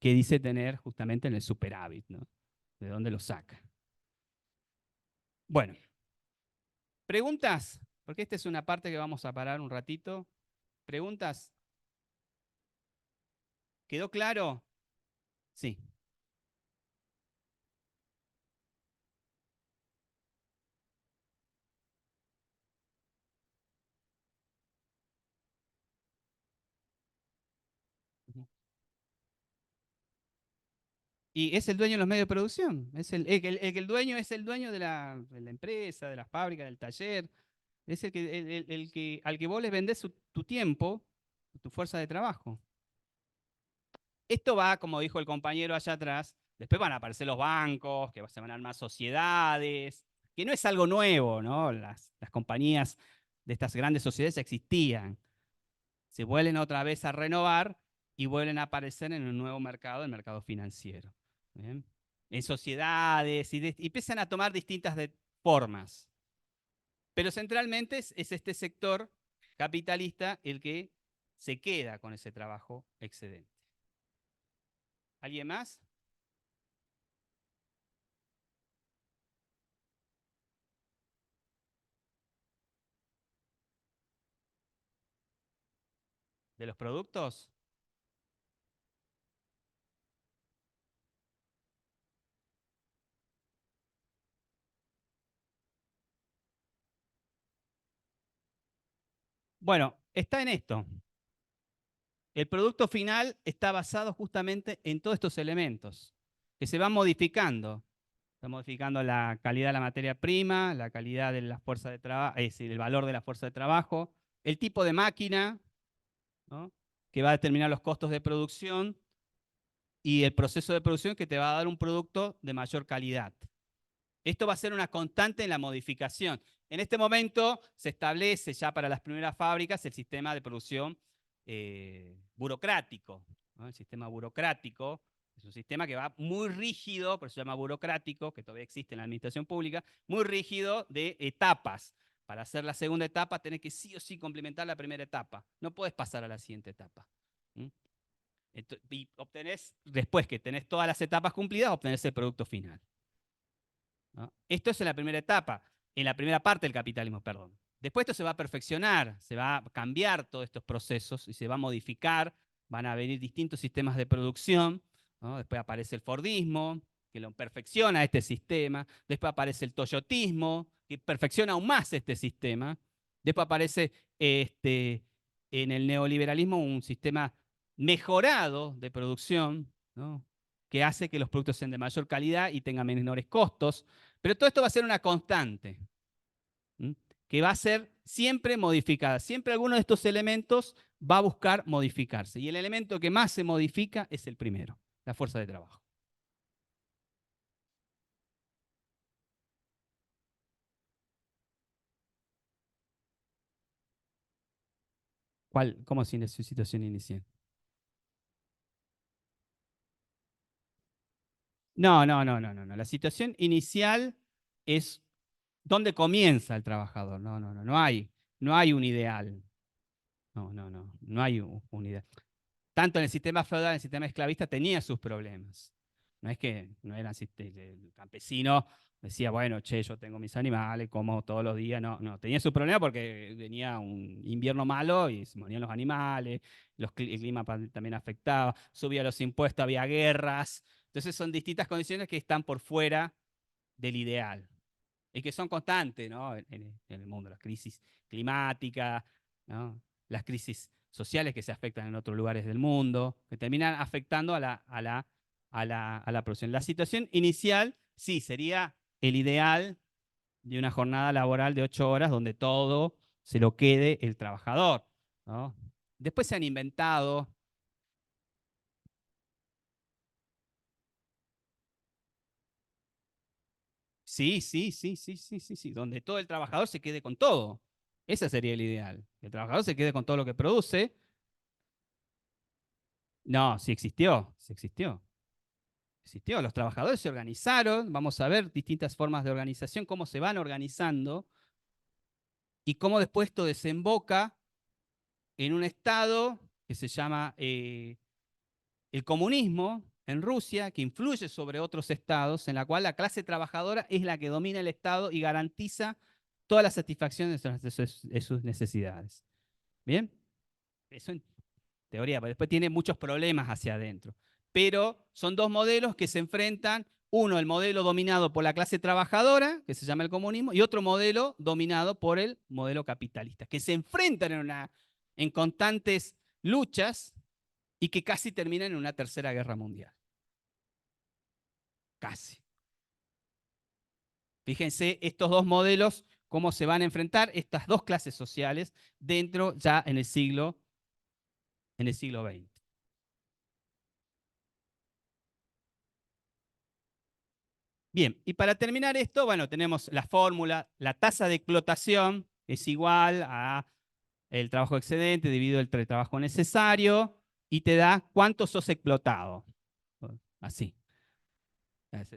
dice tener justamente en el superávit, ¿no? ¿De dónde lo saca? Bueno, preguntas, porque esta es una parte que vamos a parar un ratito. ¿Preguntas? ¿Quedó claro? Sí. Y es el dueño de los medios de producción. Es el dueño es el dueño de la empresa, de la fábrica, del taller. Es al que vos le vendés tu tiempo, tu fuerza de trabajo. Esto va, como dijo el compañero allá atrás, después van a aparecer los bancos, que se van a armar sociedades, que no es algo nuevo, ¿no? Las compañías de estas grandes sociedades ya existían. Se vuelven otra vez a renovar y vuelven a aparecer en un nuevo mercado, el mercado financiero. ¿Bien? En sociedades y empiezan a tomar distintas formas. Pero centralmente es este sector capitalista el que se queda con ese trabajo excedente. ¿Alguien más? ¿De los productos? Bueno, está en esto. El producto final está basado justamente en todos estos elementos que se van modificando. Está modificando la calidad de la materia prima, la calidad de la fuerza de trabajo, es decir, el valor de la fuerza de trabajo, el tipo de máquina, ¿no? Que va a determinar los costos de producción y el proceso de producción que te va a dar un producto de mayor calidad. Esto va a ser una constante en la modificación. En este momento se establece ya para las primeras fábricas el sistema de producción burocrático, ¿no? El sistema burocrático es un sistema que va muy rígido, por eso se llama burocrático, que todavía existe en la administración pública, muy rígido de etapas. Para hacer la segunda etapa tenés que sí o sí complementar la primera etapa. No podés pasar a la siguiente etapa. Y obtenés, después que tenés todas las etapas cumplidas, obtenés el producto final, ¿no? Esto es en la primera etapa, en la primera parte del capitalismo, perdón. Después esto se va a perfeccionar, se va a cambiar todos estos procesos y se va a modificar, van a venir distintos sistemas de producción, ¿no? Después aparece el Fordismo, que lo perfecciona este sistema. Después aparece el Toyotismo, que perfecciona aún más este sistema. Después aparece en el neoliberalismo un sistema mejorado de producción, ¿no? Que hace que los productos sean de mayor calidad y tengan menores costos. Pero todo esto va a ser una constante, ¿m? Que va a ser siempre modificada. Siempre alguno de estos elementos va a buscar modificarse. Y el elemento que más se modifica es el primero, la fuerza de trabajo. ¿Cómo es su situación inicial? No, no, no, no, no, no. La situación inicial es dónde comienza el trabajador. No, no, no, no hay un ideal. No, no, no, no hay un ideal. Tanto en el sistema feudal, en el sistema esclavista, tenía sus problemas. No es que no eran, el campesino decía, bueno, che, yo tengo mis animales, como todos los días. No, no, tenía sus problemas porque venía un invierno malo y se morían los animales, el clima también afectaba, subía los impuestos, había guerras. Entonces son distintas condiciones que están por fuera del ideal y que son constantes, ¿no? En el mundo, las crisis climáticas, ¿no? Las crisis sociales que se afectan en otros lugares del mundo, que terminan afectando a la producción. La situación inicial, sí, sería el ideal de una jornada laboral de 8 horas donde todo se lo quede el trabajador, ¿no? Después se han inventado. Sí, sí, sí, sí, sí, sí, sí, donde todo el trabajador se quede con todo. Ese sería el ideal. Que el trabajador se quede con todo lo que produce. No, sí existió, sí existió. Existió. Los trabajadores se organizaron. Vamos a ver distintas formas de organización, cómo se van organizando y cómo después esto desemboca en un estado que se llama el comunismo en Rusia, que influye sobre otros estados, en la cual la clase trabajadora es la que domina el estado y garantiza toda la satisfacción de sus necesidades. ¿Bien? Eso en teoría, pero después tiene muchos problemas hacia adentro. Pero son dos modelos que se enfrentan. Uno, el modelo dominado por la clase trabajadora, que se llama el comunismo, y otro modelo dominado por el modelo capitalista, que se enfrentan en constantes luchas y que casi terminan en una tercera guerra mundial. casi. Fíjense estos dos modelos, cómo se van a enfrentar estas dos clases sociales dentro ya en el siglo XX. Bien, y para terminar esto, bueno, tenemos la fórmula, la tasa de explotación es igual a el trabajo excedente dividido entre el trabajo necesario y te da cuánto sos explotado. Así.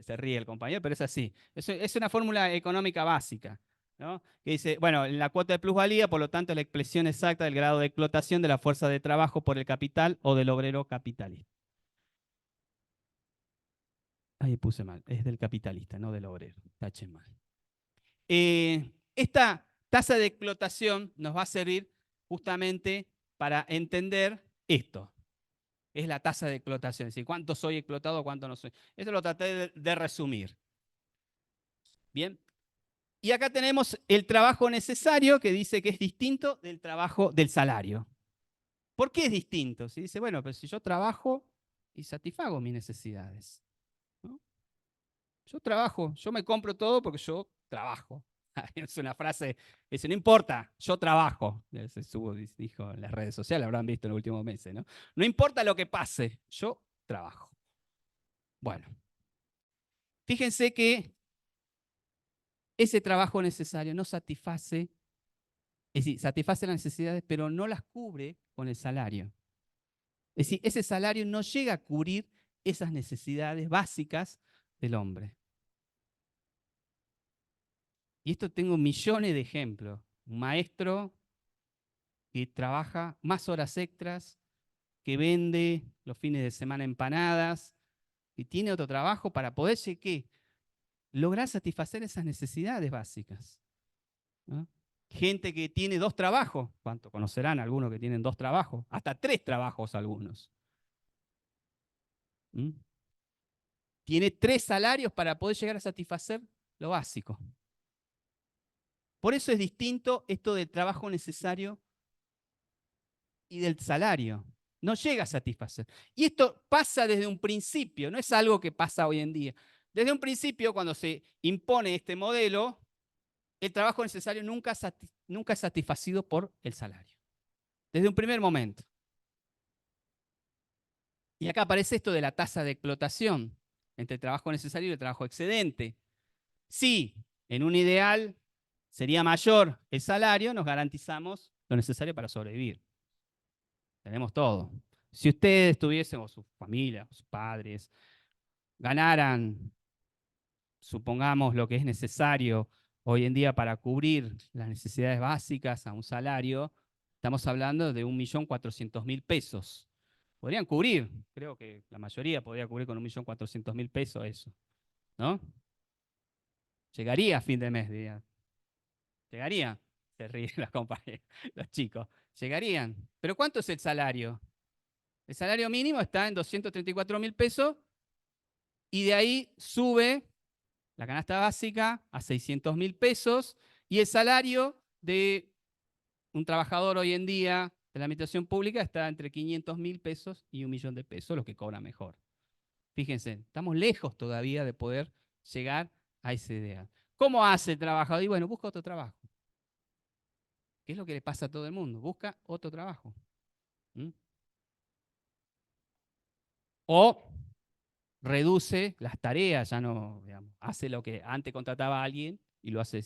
Se ríe el compañero, pero es así. Es una fórmula económica básica, ¿no? Que dice, bueno, en la cuota de plusvalía, por lo tanto, la expresión exacta del grado de explotación de la fuerza de trabajo por el capital o del obrero capitalista. Ahí puse mal, es del capitalista, no del obrero. Tache mal. Esta tasa de explotación nos va a servir justamente para entender esto. Es la tasa de explotación, es decir, cuánto soy explotado, cuánto no soy. Esto lo traté de resumir. Bien. Y acá tenemos el trabajo necesario, que dice que es distinto del trabajo del salario. ¿Por qué es distinto? Si dice, bueno, pero si yo trabajo y satisfago mis necesidades, ¿no? Yo trabajo, yo me compro todo porque yo trabajo. Es una frase, dice, no importa, yo trabajo. Se dijo en las redes sociales, habrán visto en los últimos meses, ¿no? No importa lo que pase, yo trabajo. Bueno, fíjense que ese trabajo necesario no satisface, es decir, satisface las necesidades, pero no las cubre con el salario. Es decir, ese salario no llega a cubrir esas necesidades básicas del hombre. Y esto tengo millones de ejemplos. Un maestro que trabaja más horas extras, que vende los fines de semana empanadas, y tiene otro trabajo para poder ¿qué? Lograr satisfacer esas necesidades básicas, ¿no? Gente que tiene 2 trabajos, ¿cuánto conocerán algunos que tienen 2 trabajos? Hasta 3 trabajos algunos. ¿Mm? Tiene 3 salarios para poder llegar a satisfacer lo básico. Por eso es distinto esto del trabajo necesario y del salario. No llega a satisfacer. Y esto pasa desde un principio, no es algo que pasa hoy en día. Desde un principio, cuando se impone este modelo, el trabajo necesario nunca es satisfacido por el salario. Desde un primer momento. Y acá aparece esto de la tasa de explotación entre el trabajo necesario y el trabajo excedente. Si en un ideal sería mayor el salario, nos garantizamos lo necesario para sobrevivir. Tenemos todo. Si ustedes tuviesen, o su familia, o sus padres, ganaran, supongamos, lo que es necesario hoy en día para cubrir las necesidades básicas a un salario, estamos hablando de 1.400.000 pesos. Podrían cubrir, creo que la mayoría podría cubrir con 1.400.000 pesos eso, ¿no? Llegaría a fin de mes, diría. Llegaría. Se ríen los compañeros, los chicos. Llegarían. ¿Pero cuánto es el salario? El salario mínimo está en 234.000 pesos y de ahí sube la canasta básica a 600.000 pesos y el salario de un trabajador hoy en día de la administración pública está entre 500.000 pesos y 1.000.000 de pesos, los que cobran mejor. Fíjense, estamos lejos todavía de poder llegar a esa idea. ¿Cómo hace el trabajador? Y bueno, busca otro trabajo. ¿Qué es lo que le pasa a todo el mundo? Busca otro trabajo. ¿Mm? O reduce las tareas, ya no, digamos, hace lo que antes contrataba a alguien y lo hace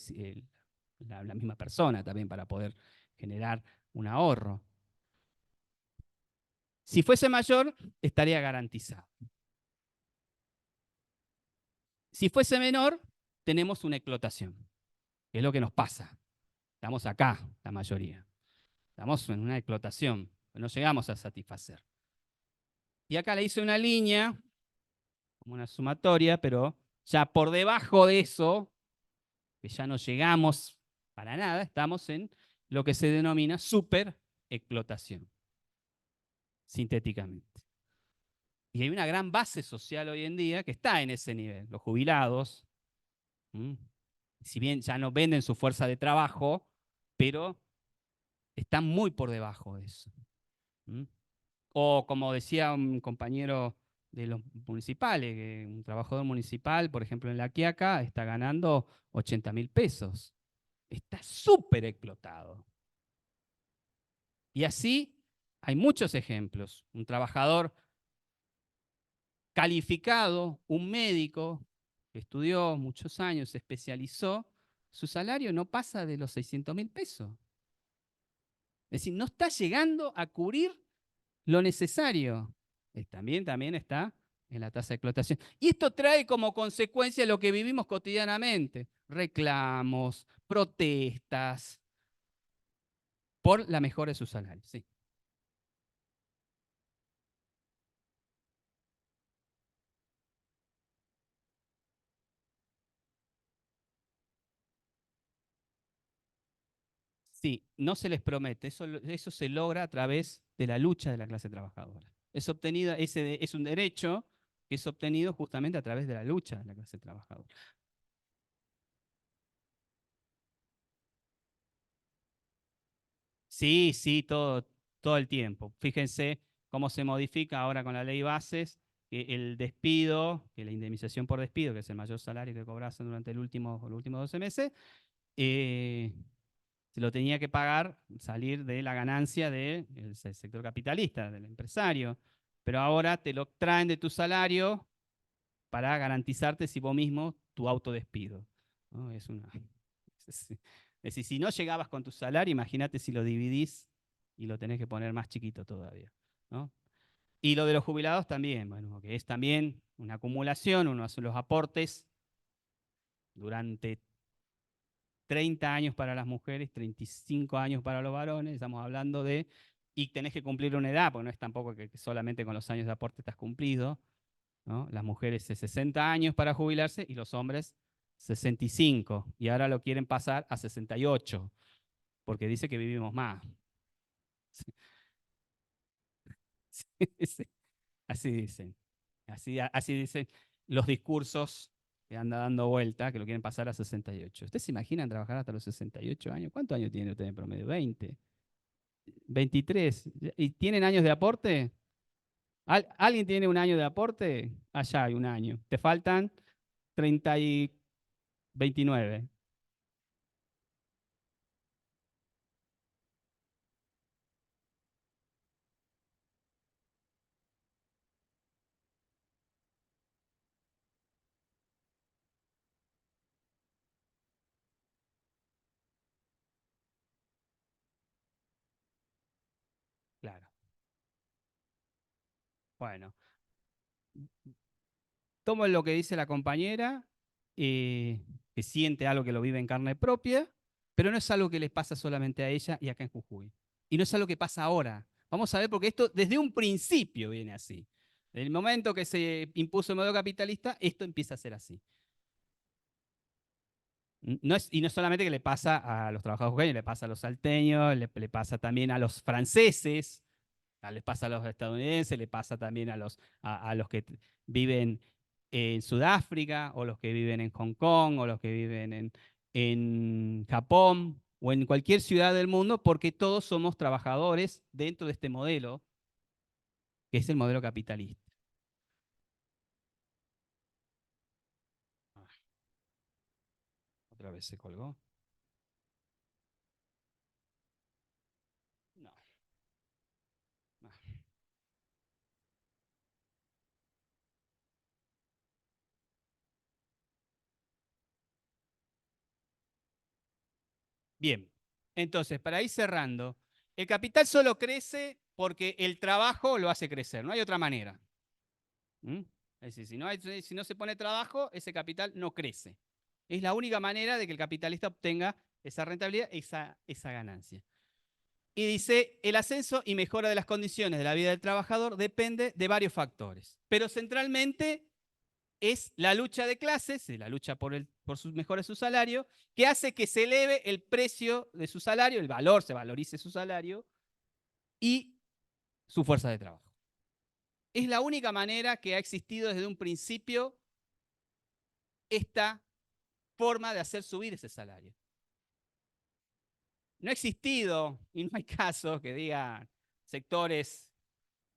la misma persona también para poder generar un ahorro. Si fuese mayor, estaría garantizado. Si fuese menor, tenemos una explotación, que es lo que nos pasa. Estamos acá, la mayoría. Estamos en una explotación, no llegamos a satisfacer. Y acá le hice una línea, como una sumatoria, pero ya por debajo de eso, que ya no llegamos para nada, estamos en lo que se denomina superexplotación, sintéticamente. Y hay una gran base social hoy en día que está en ese nivel. Los jubilados, si bien ya no venden su fuerza de trabajo, pero están muy por debajo de eso. O como decía un compañero de los municipales, que un trabajador municipal, por ejemplo, en La Quiaca, está ganando 80.000 pesos. Está súper explotado. Y así hay muchos ejemplos. Un trabajador calificado, un médico que estudió muchos años, se especializó, su salario no pasa de los 600.000 pesos. Es decir, no está llegando a cubrir lo necesario. También está en la tasa de explotación. Y esto trae como consecuencia lo que vivimos cotidianamente: reclamos, protestas por la mejora de su salario. Sí. Sí, no se les promete, eso se logra a través de la lucha de la clase trabajadora. Es obtenida, es un derecho que es obtenido justamente a través de la lucha de la clase trabajadora. Sí, sí, todo el tiempo. Fíjense cómo se modifica ahora con la ley bases, que el despido, que la indemnización por despido, que es el mayor salario que cobras durante los últimos 12 meses, eh, se lo tenía que pagar, salir de la ganancia del sector capitalista, del empresario. Pero ahora te lo traen de tu salario para garantizarte si vos mismo tu autodespido, ¿no? Es decir, si no llegabas con tu salario, imagínate si lo dividís y lo tenés que poner más chiquito todavía, ¿no? Y lo de los jubilados también, bueno, que es también una acumulación, uno hace los aportes durante 30 años para las mujeres, 35 años para los varones, estamos hablando de, y tenés que cumplir una edad, porque no es tampoco que solamente con los años de aporte estás cumplido, ¿no? Las mujeres de 60 años para jubilarse y los hombres 65, y ahora lo quieren pasar a 68, porque dice que vivimos más. Sí, así dicen, así dicen los discursos que anda dando vuelta, que lo quieren pasar a 68. ¿Ustedes se imaginan trabajar hasta los 68 años? ¿Cuántos años tiene usted en promedio? 20, 23. ¿Y tienen años de aporte? ¿Alguien tiene un año de aporte? Allá hay un año. Te faltan 30 y 29. Claro. Bueno, tomo lo que dice la compañera, que siente algo que lo vive en carne propia, pero no es algo que le pasa solamente a ella y acá en Jujuy. Y no es algo que pasa ahora. Vamos a ver, porque esto desde un principio viene así. Desde el momento que se impuso el modelo capitalista, esto empieza a ser así. Y no es solamente que le pasa a los trabajadores jujeños, le pasa a los salteños, le pasa también a los franceses, les pasa a los estadounidenses, le pasa también a los que viven en Sudáfrica, o los que viven en Hong Kong, o los que viven en Japón, o en cualquier ciudad del mundo, porque todos somos trabajadores dentro de este modelo, que es el modelo capitalista. Otra vez se colgó. No. Bien, entonces, para ir cerrando, el capital solo crece porque el trabajo lo hace crecer, no hay otra manera. ¿Mm? Es decir, si no se pone trabajo, ese capital no crece. Es la única manera de que el capitalista obtenga esa rentabilidad, esa ganancia. Y dice, el ascenso y mejora de las condiciones de la vida del trabajador depende de varios factores, pero centralmente es la lucha de clases, la lucha por sus mejores su salario, que hace que se eleve el precio de su salario, el valor, se valorice su salario y su fuerza de trabajo. Es la única manera que ha existido desde un principio esta forma de hacer subir ese salario. No ha existido, y no hay casos que digan sectores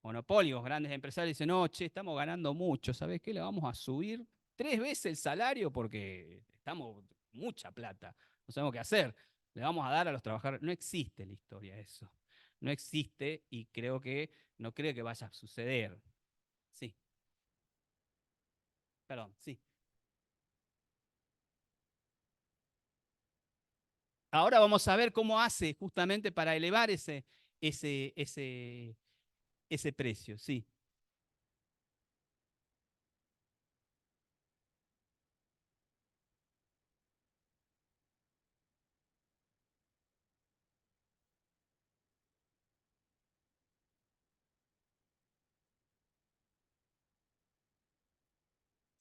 monopólicos, grandes empresarios dicen, no, che, estamos ganando mucho, ¿sabés qué? Le vamos a subir 3 veces el salario porque estamos mucha plata, no sabemos qué hacer, le vamos a dar a los trabajadores. No existe en la historia eso, no existe y no creo que vaya a suceder. Sí, perdón, sí. Ahora vamos a ver cómo hace justamente para elevar ese precio, sí.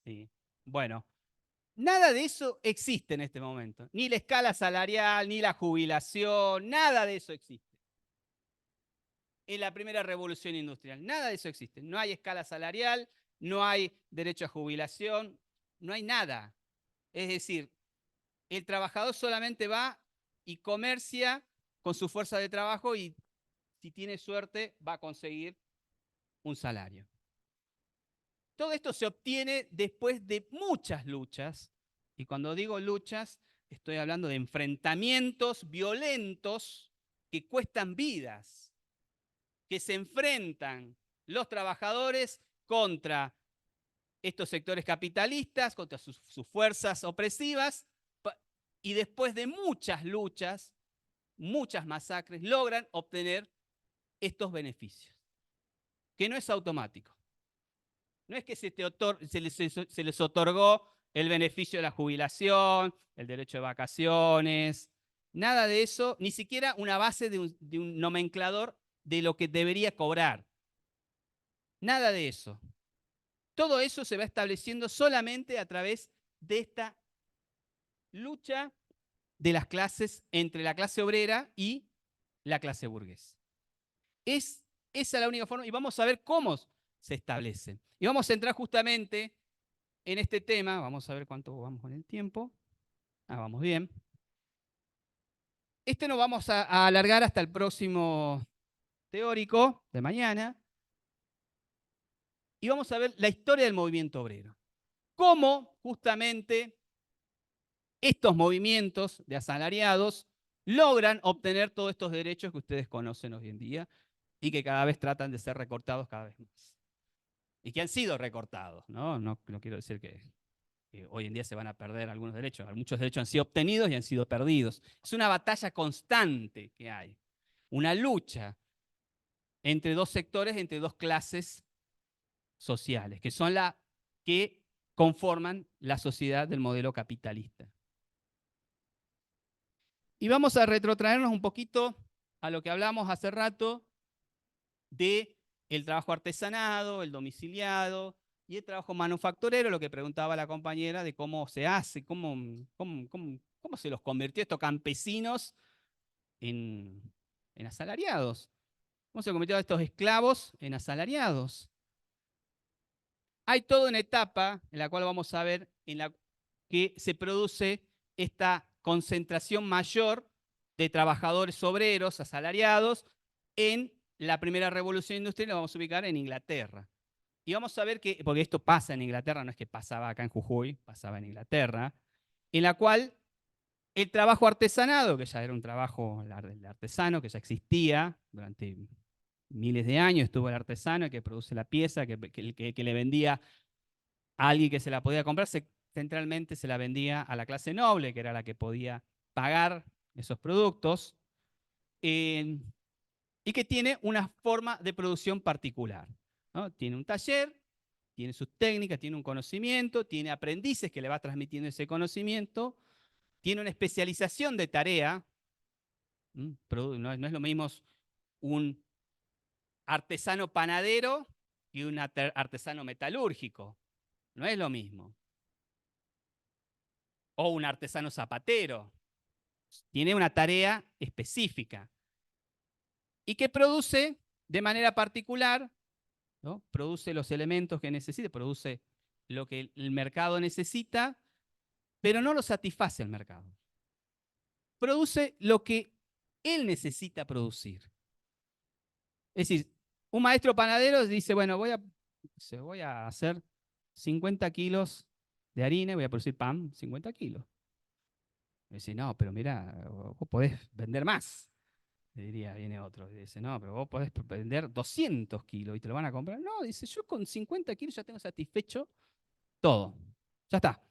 Sí. Bueno, nada de eso existe en este momento. Ni la escala salarial, ni la jubilación, nada de eso existe. En la primera revolución industrial, nada de eso existe. No hay escala salarial, no hay derecho a jubilación, no hay nada. Es decir, el trabajador solamente va y comercia con su fuerza de trabajo y si tiene suerte va a conseguir un salario. Todo esto se obtiene después de muchas luchas, y cuando digo luchas, estoy hablando de enfrentamientos violentos que cuestan vidas, que se enfrentan los trabajadores contra estos sectores capitalistas, contra sus fuerzas opresivas, y después de muchas luchas, muchas masacres, logran obtener estos beneficios, que no es automático. No es que se les otorgó el beneficio de la jubilación, el derecho de vacaciones, nada de eso, ni siquiera una base de un nomenclador de lo que debería cobrar. Nada de eso. Todo eso se va estableciendo solamente a través de esta lucha de las clases entre la clase obrera y la clase burguesa. Esa es la única forma y vamos a ver cómo se establece. Y vamos a entrar justamente en este tema, vamos a ver cuánto vamos con el tiempo. Vamos bien. Este nos vamos a alargar hasta el próximo teórico de mañana. Y vamos a ver la historia del movimiento obrero. Cómo justamente estos movimientos de asalariados logran obtener todos estos derechos que ustedes conocen hoy en día y que cada vez tratan de ser recortados cada vez más. Y que han sido recortados, ¿no? No quiero decir que hoy en día se van a perder algunos derechos. Muchos derechos han sido obtenidos y han sido perdidos. Es una batalla constante que hay. Una lucha entre dos sectores, entre dos clases sociales, que son las que conforman la sociedad del modelo capitalista. Y vamos a retrotraernos un poquito a lo que hablamos hace rato de el trabajo artesanado, el domiciliado y el trabajo manufacturero, lo que preguntaba la compañera de cómo se hace, cómo se los convirtió estos campesinos en asalariados. ¿Cómo se convirtió a estos esclavos en asalariados? Hay toda una etapa en la cual vamos a ver en la que se produce esta concentración mayor de trabajadores obreros asalariados en la primera revolución industrial, la vamos a ubicar en Inglaterra. Y vamos a ver que, porque esto pasa en Inglaterra, no es que pasaba acá en Jujuy, pasaba en Inglaterra, en la cual el trabajo artesanado, que ya era un trabajo artesano, que ya existía durante miles de años, estuvo el artesano que produce la pieza, que le vendía a alguien que se la podía comprar, centralmente se la vendía a la clase noble, que era la que podía pagar esos productos, y que tiene una forma de producción particular, ¿no? Tiene un taller, tiene sus técnicas, tiene un conocimiento, tiene aprendices que le va transmitiendo ese conocimiento, tiene una especialización de tarea, no es lo mismo un artesano panadero y un artesano metalúrgico, no es lo mismo. O un artesano zapatero, tiene una tarea específica y que produce de manera particular, ¿no? Produce los elementos que necesita, produce lo que el mercado necesita, pero no lo satisface el mercado. Produce lo que él necesita producir. Es decir, Un maestro panadero dice, bueno, voy a hacer 50 kilos de harina y voy a producir pan, 50 kilos. Y dice, no, pero mira, vos podés vender más. Le diría, viene otro, y dice, no, pero vos podés vender 200 kilos y te lo van a comprar. No, dice, yo con 50 kilos ya tengo satisfecho todo. Ya está.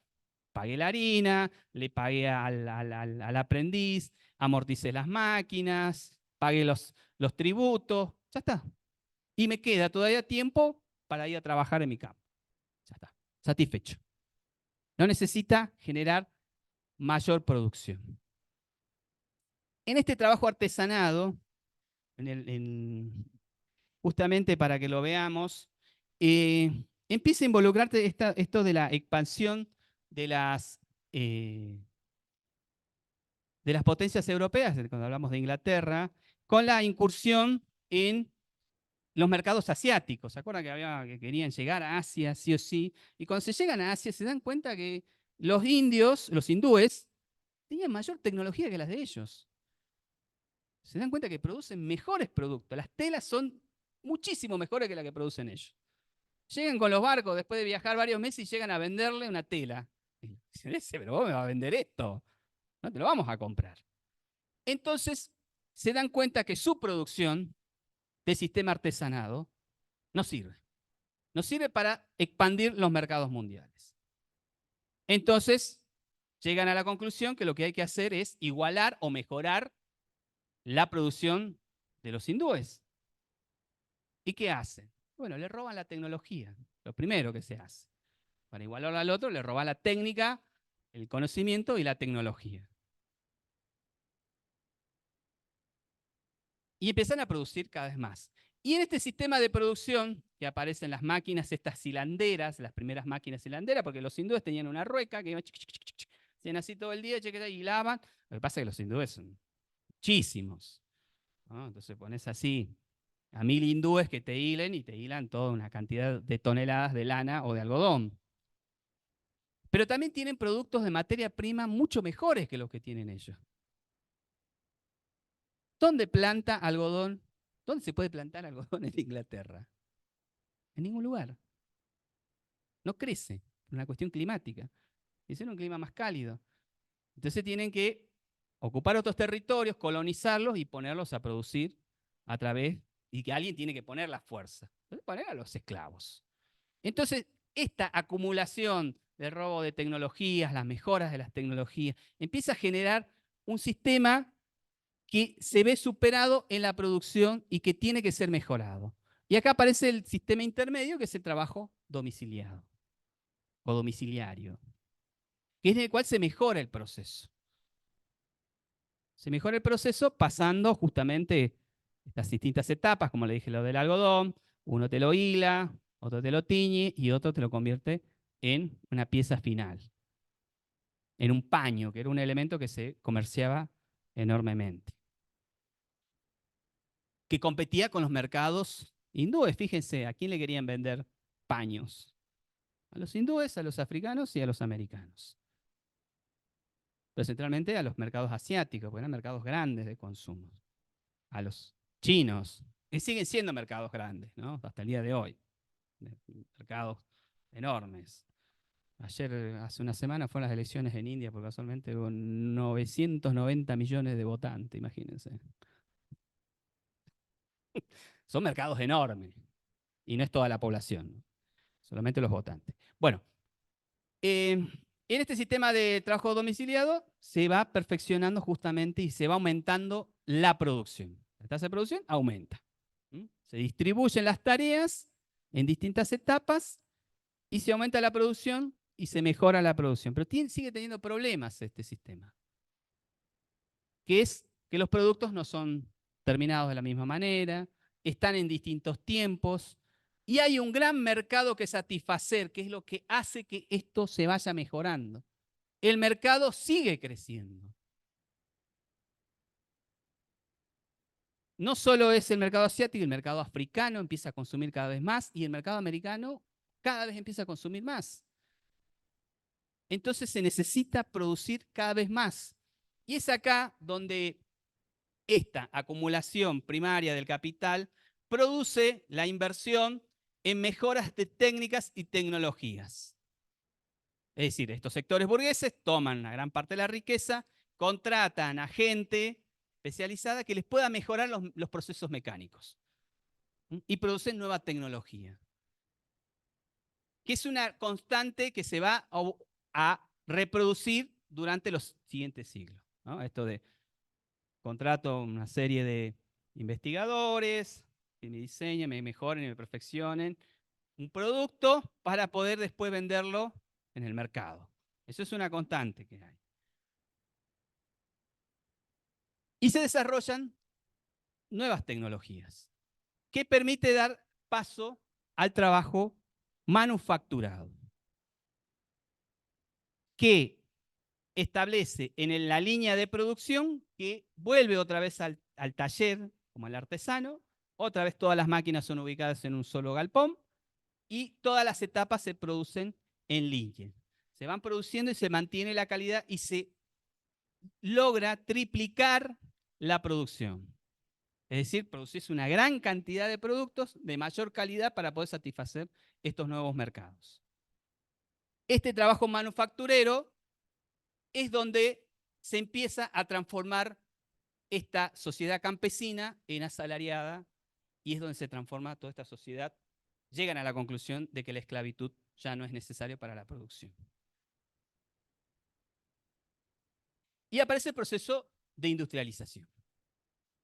Pagué la harina, le pagué al aprendiz, amorticé las máquinas, pagué los tributos, ya está. Y me queda todavía tiempo para ir a trabajar en mi campo. Ya está. Satisfecho. No necesita generar mayor producción. En este trabajo artesanado, justamente para que lo veamos, empieza a involucrarte esto de la expansión de eh, de las potencias europeas, cuando hablamos de Inglaterra, con la incursión en los mercados asiáticos. ¿Se acuerdan que querían llegar a Asia, sí o sí? Y cuando se llegan a Asia se dan cuenta que los indios, los hindúes, tenían mayor tecnología que las de ellos. Se dan cuenta que producen mejores productos. Las telas son muchísimo mejores que las que producen ellos. Llegan con los barcos después de viajar varios meses y llegan a venderle una tela. Y dicen, pero vos me vas a vender esto. No te lo vamos a comprar. Entonces, se dan cuenta que su producción de sistema artesanado no sirve. No sirve para expandir los mercados mundiales. Entonces, llegan a la conclusión que lo que hay que hacer es igualar o mejorar la producción de los hindúes. ¿Y qué hacen? Bueno, le roban la tecnología. Lo primero que se hace. Para igualar al otro, le roban la técnica, el conocimiento y la tecnología. Y empiezan a producir cada vez más. Y en este sistema de producción, que aparecen las máquinas, estas hilanderas, las primeras máquinas hilanderas, porque los hindúes tenían una rueca que iban hacían así todo el día, y hilaban. Lo que pasa es que los hindúes son muchísimos, ¿no? Entonces pones así a 1000 hindúes que te hilen y te hilan toda una cantidad de toneladas de lana o de algodón. Pero también tienen productos de materia prima mucho mejores que los que tienen ellos. ¿Dónde planta algodón? ¿Dónde se puede plantar algodón en Inglaterra? En ningún lugar. No crece, por una cuestión climática. Es en un clima más cálido. Entonces tienen que ocupar otros territorios, colonizarlos y ponerlos a producir a través, y que alguien tiene que poner la fuerza. Entonces poner a los esclavos. Entonces, esta acumulación del robo de tecnologías, las mejoras de las tecnologías, empieza a generar un sistema que se ve superado en la producción y que tiene que ser mejorado. Y acá aparece el sistema intermedio, que es el trabajo domiciliado o domiciliario, que es en el cual se mejora el proceso. Se mejora el proceso pasando justamente estas distintas etapas, como le dije, lo del algodón. Uno te lo hila, otro te lo tiñe y otro te lo convierte en una pieza final, en un paño, que era un elemento que se comerciaba enormemente, que competía con los mercados hindúes. Fíjense, ¿a quién le querían vender paños? A los hindúes, a los africanos y a los americanos. Pero centralmente a los mercados asiáticos, porque eran mercados grandes de consumo. A los chinos, que siguen siendo mercados grandes, ¿no? Hasta el día de hoy. Mercados enormes. Ayer, hace una semana, fueron las elecciones en India, porque casualmente hubo 990 millones de votantes, imagínense. Son mercados enormes. Y no es toda la población, solamente los votantes. Bueno, en este sistema de trabajo domiciliado se va perfeccionando justamente y se va aumentando la producción. La tasa de producción aumenta. Se distribuyen las tareas en distintas etapas y se aumenta la producción y se mejora la producción. Pero sigue teniendo problemas este sistema, que es que los productos no son terminados de la misma manera, están en distintos tiempos y hay un gran mercado que satisfacer, que es lo que hace que esto se vaya mejorando. El mercado sigue creciendo. No solo es el mercado asiático, el mercado africano empieza a consumir cada vez más y el mercado americano cada vez empieza a consumir más. Entonces se necesita producir cada vez más. Y es acá donde esta acumulación primaria del capital produce la inversión en mejoras de técnicas y tecnologías. Es decir, estos sectores burgueses toman una gran parte de la riqueza, contratan a gente especializada que les pueda mejorar los procesos mecánicos y producen nueva tecnología, que es una constante que se va a reproducir durante los siguientes siglos, ¿no? Esto de contrato una serie de investigadores que me diseñen, me mejoren y me perfeccionen un producto para poder después venderlo en el mercado. Eso es una constante que hay. Y se desarrollan nuevas tecnologías que permiten dar paso al trabajo manufacturado, que establece en la línea de producción que vuelve otra vez al taller, como el artesano, otra vez todas las máquinas son ubicadas en un solo galpón y todas las etapas se producen en línea. Se van produciendo y se mantiene la calidad y se logra triplicar la producción. Es decir, producirse una gran cantidad de productos de mayor calidad para poder satisfacer estos nuevos mercados. Este trabajo manufacturero es donde se empieza a transformar esta sociedad campesina en asalariada y es donde se transforma toda esta sociedad. Llegan a la conclusión de que la esclavitud ya no es necesaria para la producción. Y aparece el proceso de industrialización.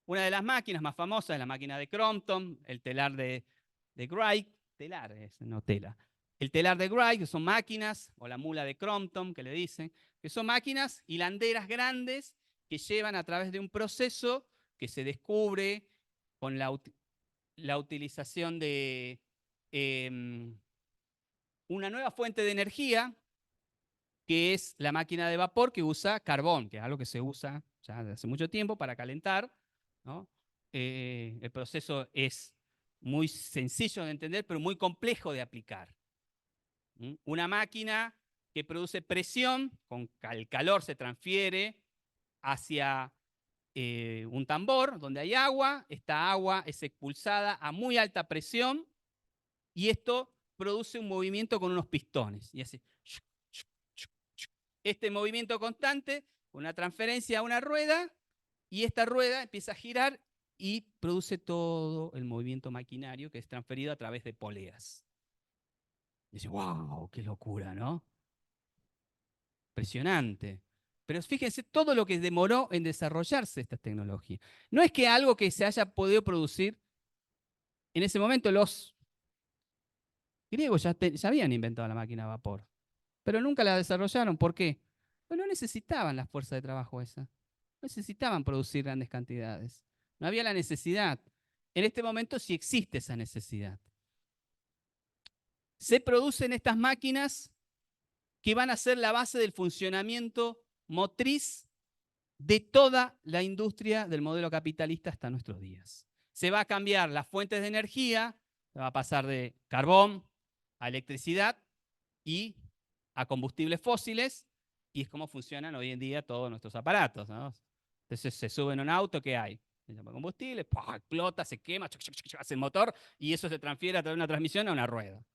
Una de las máquinas más famosas es la máquina de Crompton, el telar de Wright, no tela. El telar de Wright, que son máquinas, o la mula de Crompton, que le dicen, que son máquinas hilanderas grandes que llevan a través de un proceso que se descubre con la utilización de una nueva fuente de energía, que es la máquina de vapor que usa carbón, que es algo que se usa ya desde hace mucho tiempo para calentar, ¿no? El proceso es muy sencillo de entender, pero muy complejo de aplicar. Una máquina que produce presión, el calor se transfiere hacia un tambor donde hay agua, esta agua es expulsada a muy alta presión y esto produce un movimiento con unos pistones. Y así, este movimiento constante, una transferencia a una rueda, y esta rueda empieza a girar y produce todo el movimiento maquinario que es transferido a través de poleas. Y dice, wow, qué locura, ¿no? Impresionante. Pero fíjense todo lo que demoró en desarrollarse esta tecnología. No es que algo que se haya podido producir en ese momento, los griegos ya habían inventado la máquina a vapor, pero nunca la desarrollaron. ¿Por qué? Pues no necesitaban la fuerza de trabajo esa. No necesitaban producir grandes cantidades. No había la necesidad. En este momento sí existe esa necesidad. Se producen estas máquinas que van a ser la base del funcionamiento motriz de toda la industria del modelo capitalista hasta nuestros días. Se va a cambiar las fuentes de energía, se va a pasar de carbón a electricidad y a combustibles fósiles, y es como funcionan hoy en día todos nuestros aparatos, ¿no? Entonces se sube en un auto, ¿qué hay? Se llama combustible, explota, se quema, hace el motor, y eso se transfiere a través de una transmisión a una rueda.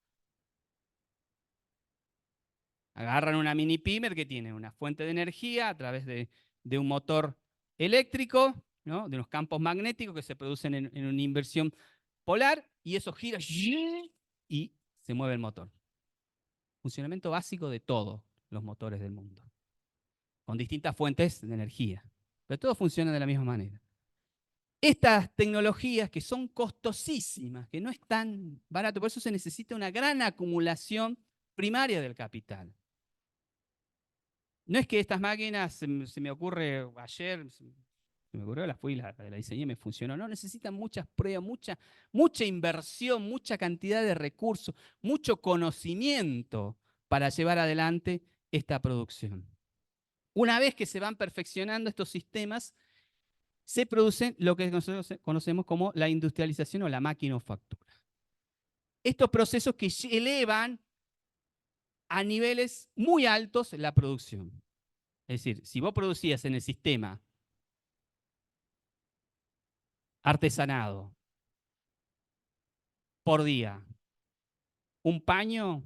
Agarran una mini pimer que tiene una fuente de energía a través de un motor eléctrico, ¿no? De unos campos magnéticos que se producen en una inversión polar, y eso gira y se mueve el motor. Funcionamiento básico de todos los motores del mundo, con distintas fuentes de energía, pero todos funcionan de la misma manera. Estas tecnologías que son costosísimas, que no es tan barato, por eso se necesita una gran acumulación primaria del capital. No es que estas máquinas, se me ocurre ayer, se me ocurrió, la fui, la diseñé y me funcionó. No, necesitan muchas pruebas, mucha inversión, mucha cantidad de recursos, mucho conocimiento para llevar adelante esta producción. Una vez que se van perfeccionando estos sistemas, se produce lo que nosotros conocemos como la industrialización o la maquinofactura. Estos procesos que elevan a niveles muy altos la producción. Es decir, si vos producías en el sistema artesanado por día. Un paño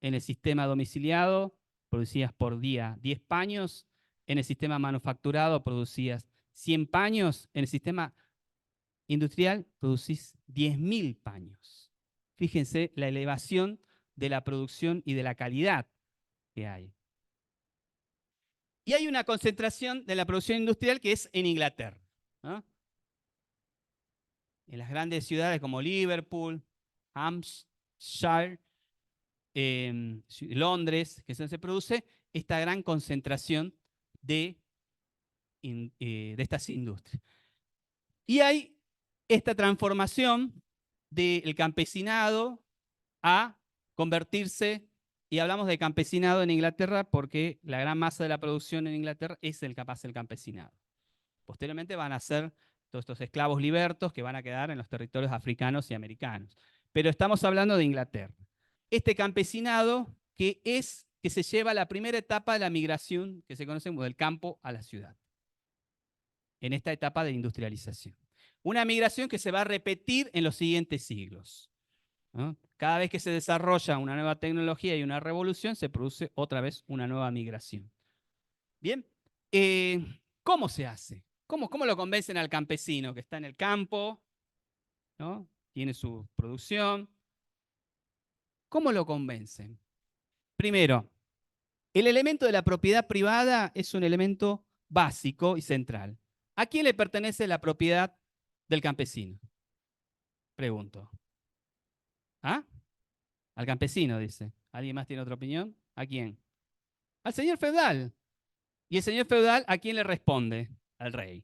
en el sistema domiciliado producías por día 10 paños, en el sistema manufacturado producías 100 paños, en el sistema industrial producís 10.000 paños. Fíjense la elevación de la producción y de la calidad que hay. Y hay una concentración de la producción industrial que es en Inglaterra, ¿no? En las grandes ciudades como Liverpool, Hampshire, Londres, que es donde se produce esta gran concentración de estas industrias. Y hay esta transformación del campesinado a convertirse, y hablamos de campesinado en Inglaterra porque la gran masa de la producción en Inglaterra es el campesinado. Posteriormente van a ser todos estos esclavos libertos que van a quedar en los territorios africanos y americanos. Pero estamos hablando de Inglaterra. Este campesinado que se lleva la primera etapa de la migración que se conoce como del campo a la ciudad, en esta etapa de industrialización. Una migración que se va a repetir en los siguientes siglos, ¿no? Cada vez que se desarrolla una nueva tecnología y una revolución, se produce otra vez una nueva migración. Bien, ¿cómo se hace? ¿Cómo lo convencen al campesino que está en el campo, ¿no? Tiene su producción? ¿Cómo lo convencen? Primero, el elemento de la propiedad privada es un elemento básico y central. ¿A quién le pertenece la propiedad del campesino? Pregunto. ¿Ah? Al campesino, dice. ¿Alguien más tiene otra opinión? ¿A quién? Al señor feudal. ¿Y el señor feudal a quién le responde? Al rey.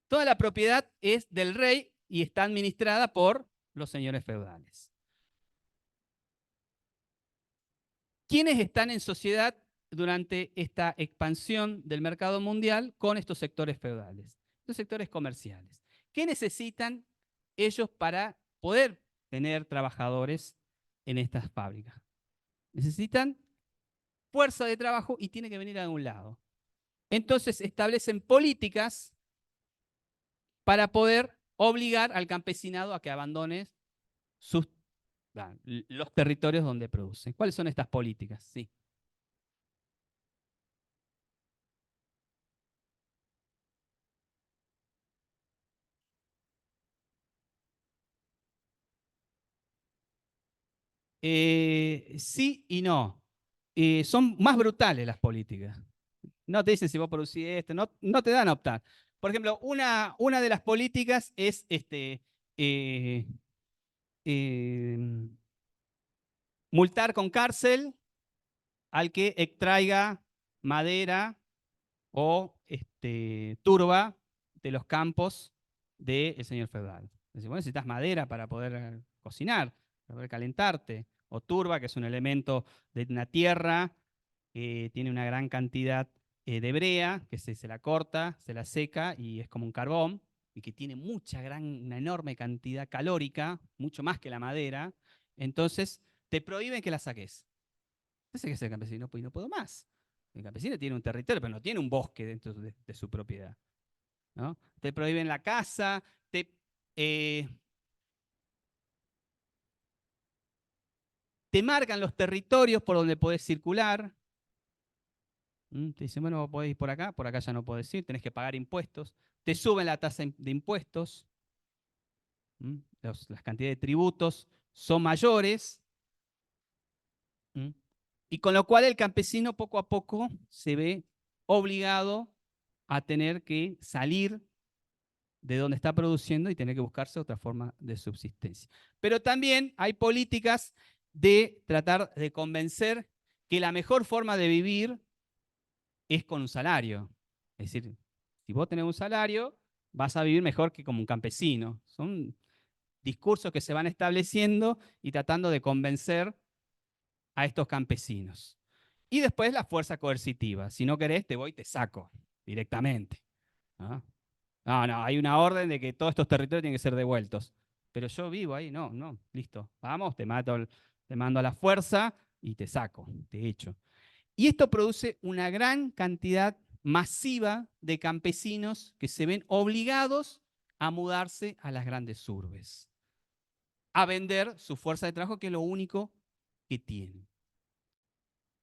Toda la propiedad es del rey y está administrada por los señores feudales. ¿Quiénes están en sociedad durante esta expansión del mercado mundial con estos sectores feudales? Los sectores comerciales. ¿Qué necesitan ellos para poder tener trabajadores en estas fábricas? Necesitan fuerza de trabajo y tiene que venir de algún lado. Entonces establecen políticas para poder obligar al campesinado a que abandone los territorios donde producen. ¿Cuáles son estas políticas? Sí. Sí y no. Son más brutales las políticas. No te dicen si vos producís esto, no te dan a optar. Por ejemplo, una de las políticas es multar con cárcel al que extraiga madera o turba de los campos del señor feudal. Entonces, vos necesitas madera para poder cocinar, para poder calentarte, o turba, que es un elemento de una tierra que tiene una gran cantidad de brea, que se la corta, se la seca y es como un carbón, y que tiene una enorme cantidad calórica, mucho más que la madera. Entonces, te prohíben que la saques. Entonces, ¿qué hace el campesino? Pues no puedo más. El campesino tiene un territorio, pero no tiene un bosque dentro de su propiedad, ¿no? Te prohíben la caza, te marcan los territorios por donde podés circular. Te dicen, bueno, vos podés ir por acá ya no podés ir, tenés que pagar impuestos. Te suben la tasa de impuestos. Las cantidades de tributos son mayores. Y con lo cual el campesino poco a poco se ve obligado a tener que salir de donde está produciendo y tener que buscarse otra forma de subsistencia. Pero también hay políticas de tratar de convencer que la mejor forma de vivir es con un salario. Es decir, si vos tenés un salario, vas a vivir mejor que como un campesino. Son discursos que se van estableciendo y tratando de convencer a estos campesinos. Y después la fuerza coercitiva. Si no querés, te voy y te saco directamente. ¿No? No, hay una orden de que todos estos territorios tienen que ser devueltos. Pero yo vivo ahí, no, listo. Vamos, te mando a la fuerza y te saco, te echo. Y esto produce una gran cantidad masiva de campesinos que se ven obligados a mudarse a las grandes urbes. a vender su fuerza de trabajo, que es lo único que tienen.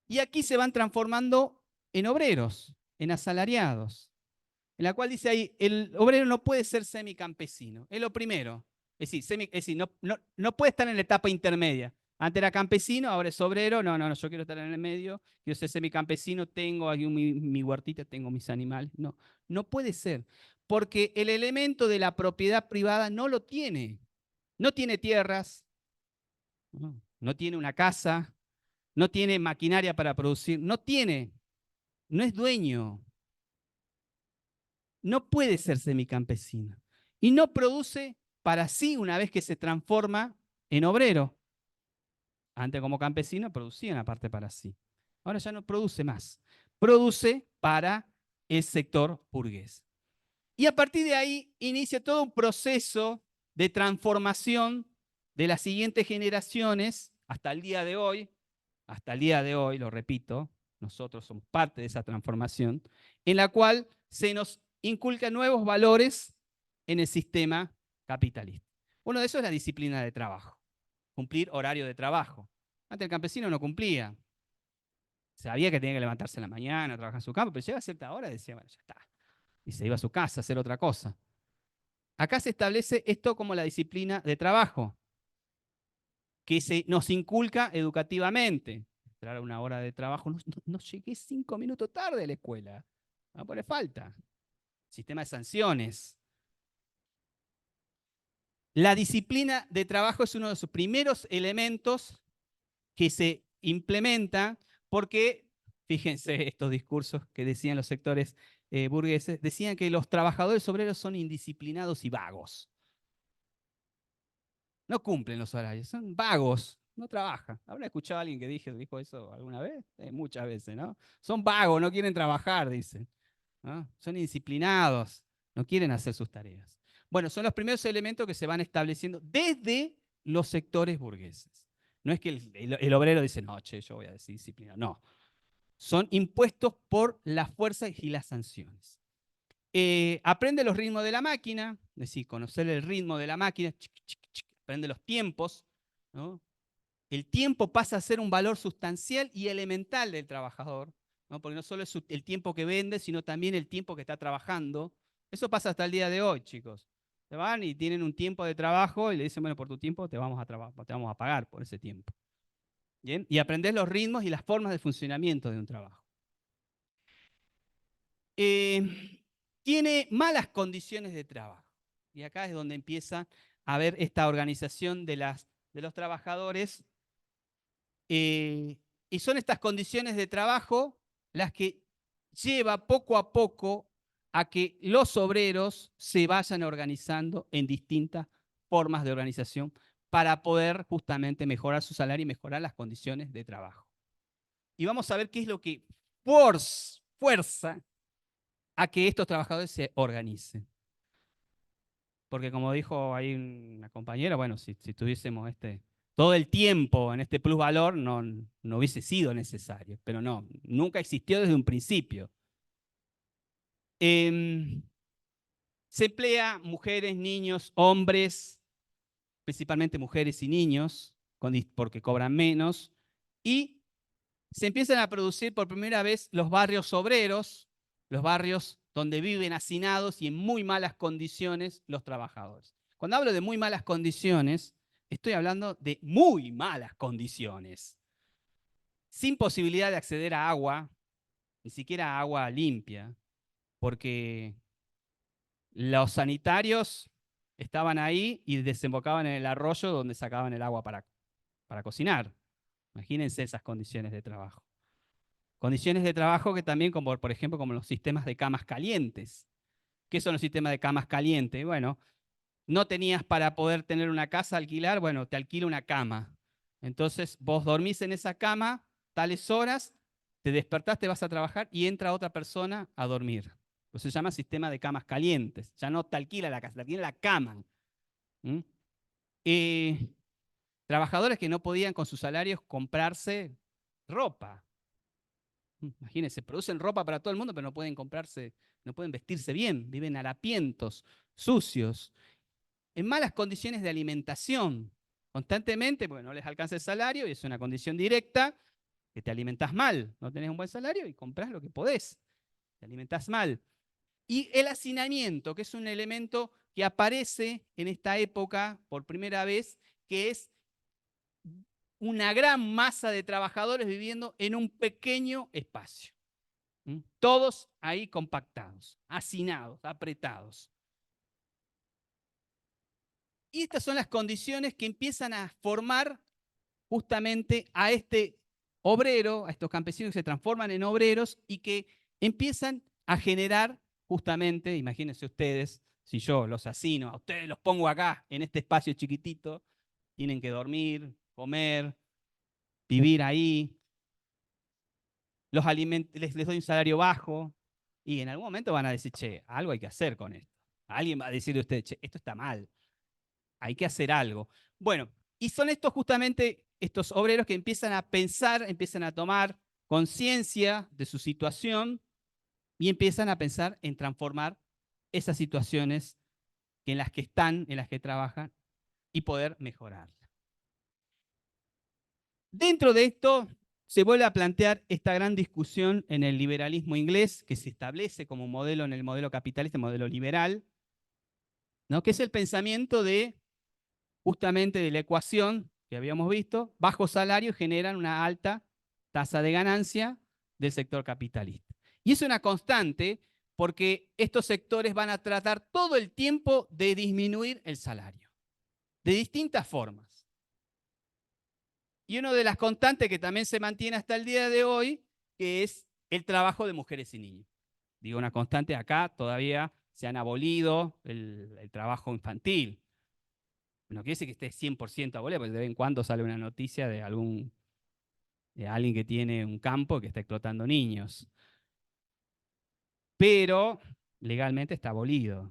Y aquí se van transformando en obreros, en asalariados, en la cual dice ahí, el obrero no puede ser semicampesino, es lo primero. Es decir, no puede estar en la etapa intermedia. Antes era campesino, ahora es obrero. No, yo quiero estar en el medio, quiero ser semicampesino, tengo aquí mi huertita, tengo mis animales. No puede ser, porque el elemento de la propiedad privada no lo tiene. No tiene tierras, no tiene una casa, no tiene maquinaria para producir, no es dueño. No puede ser semicampesino. Y no produce para sí una vez que se transforma en obrero. Antes como campesino producía una parte para sí. Ahora ya no produce más. Produce para el sector burgués. Y a partir de ahí inicia todo un proceso de transformación de las siguientes generaciones hasta el día de hoy. Hasta el día de hoy, lo repito, nosotros somos parte de esa transformación, en la cual se nos inculcan nuevos valores en el sistema capitalista. Uno de esos es la disciplina de trabajo, cumplir horario de trabajo. Antes el campesino no cumplía. Sabía que tenía que levantarse en la mañana, trabajar en su campo, pero llega a cierta hora y decía, bueno, ya está. Y se iba a su casa a hacer otra cosa. Acá se establece esto como la disciplina de trabajo, que nos inculca educativamente. Entrar a una hora de trabajo, no llegué 5 minutos tarde a la escuela. No pone falta. Sistema de sanciones. La disciplina de trabajo es uno de sus primeros elementos que se implementa porque, fíjense estos discursos que decían los sectores burgueses, decían que los trabajadores obreros son indisciplinados y vagos. No cumplen los horarios, son vagos, no trabajan. ¿Habrá escuchado a alguien que dijo eso alguna vez? Muchas veces, ¿no? Son vagos, no quieren trabajar, dicen, ¿no? Son indisciplinados, no quieren hacer sus tareas. Bueno, son los primeros elementos que se van estableciendo desde los sectores burgueses. No es que el obrero dice, no, che, yo voy a decir disciplina. No. Son impuestos por las fuerzas y las sanciones. Aprende los ritmos de la máquina, es decir, conocer el ritmo de la máquina, aprende los tiempos, ¿no? El tiempo pasa a ser un valor sustancial y elemental del trabajador, ¿no? Porque no solo es el tiempo que vende, sino también el tiempo que está trabajando. Eso pasa hasta el día de hoy, chicos. Se van y tienen un tiempo de trabajo y le dicen, bueno, por tu tiempo te vamos a pagar por ese tiempo. ¿Bien? Y aprendés los ritmos y las formas de funcionamiento de un trabajo. Tiene malas condiciones de trabajo. Y acá es donde empieza a ver esta organización de los trabajadores. Y son estas condiciones de trabajo las que lleva poco a poco a que los obreros se vayan organizando en distintas formas de organización para poder justamente mejorar su salario y mejorar las condiciones de trabajo. Y vamos a ver qué es lo que fuerza a que estos trabajadores se organicen. Porque como dijo ahí una compañera, bueno, si tuviésemos todo el tiempo en este plusvalor, no hubiese sido necesario. Pero no, nunca existió desde un principio. Se emplea mujeres, niños, hombres, principalmente mujeres y niños, porque cobran menos, y se empiezan a producir por primera vez los barrios obreros, los barrios donde viven hacinados y en muy malas condiciones los trabajadores. Cuando hablo de muy malas condiciones, estoy hablando de muy malas condiciones, sin posibilidad de acceder a agua, ni siquiera a agua limpia, porque los sanitarios estaban ahí y desembocaban en el arroyo donde sacaban el agua para cocinar. Imagínense esas condiciones de trabajo. Condiciones de trabajo que también, como por ejemplo, como los sistemas de camas calientes. ¿Qué son los sistemas de camas calientes? Bueno, no tenías para poder tener una casa alquilar, bueno, te alquila una cama. Entonces vos dormís en esa cama tales horas, te despertás, te vas a trabajar y entra otra persona a dormir. Eso se llama sistema de camas calientes. Ya no te alquila la casa, te alquila la cama. Trabajadores que no podían con sus salarios comprarse ropa. Imagínense, producen ropa para todo el mundo, pero no pueden comprarse, no pueden vestirse bien, viven harapientos, sucios, en malas condiciones de alimentación. constantemente, porque no les alcanza el salario y es una condición directa, que te alimentás mal, no tenés un buen salario y comprás lo que podés, te alimentás mal. Y el hacinamiento, que es un elemento que aparece en esta época por primera vez, que es una gran masa de trabajadores viviendo en un pequeño espacio. Todos ahí compactados, hacinados, apretados. Y estas son las condiciones que empiezan a formar justamente a este obrero, a estos campesinos que se transforman en obreros y que empiezan a generar justamente, imagínense ustedes, si yo los hacino, a ustedes los pongo acá, en este espacio chiquitito, tienen que dormir, comer, vivir ahí, les doy un salario bajo, y en algún momento van a decir, che, algo hay que hacer con esto. Alguien va a decirle a usted, che, esto está mal, hay que hacer algo. Bueno, y son estos justamente, estos obreros que empiezan a pensar, empiezan a tomar conciencia de su situación y empiezan a pensar en transformar esas situaciones en las que están, en las que trabajan, y poder mejorarlas. Dentro de esto se vuelve a plantear esta gran discusión en el liberalismo inglés, que se establece como modelo en el modelo capitalista, el modelo liberal, ¿no? Que es el pensamiento de justamente de la ecuación que habíamos visto, bajos salarios generan una alta tasa de ganancia del sector capitalista. Y es una constante porque estos sectores van a tratar todo el tiempo de disminuir el salario, de distintas formas. Y una de las constantes que también se mantiene hasta el día de hoy, que es el trabajo de mujeres y niños. Digo una constante, acá todavía se han abolido el trabajo infantil. No quiere decir que esté 100% abolido, porque de vez en cuando sale una noticia de alguien que tiene un campo que está explotando niños. Pero legalmente está abolido,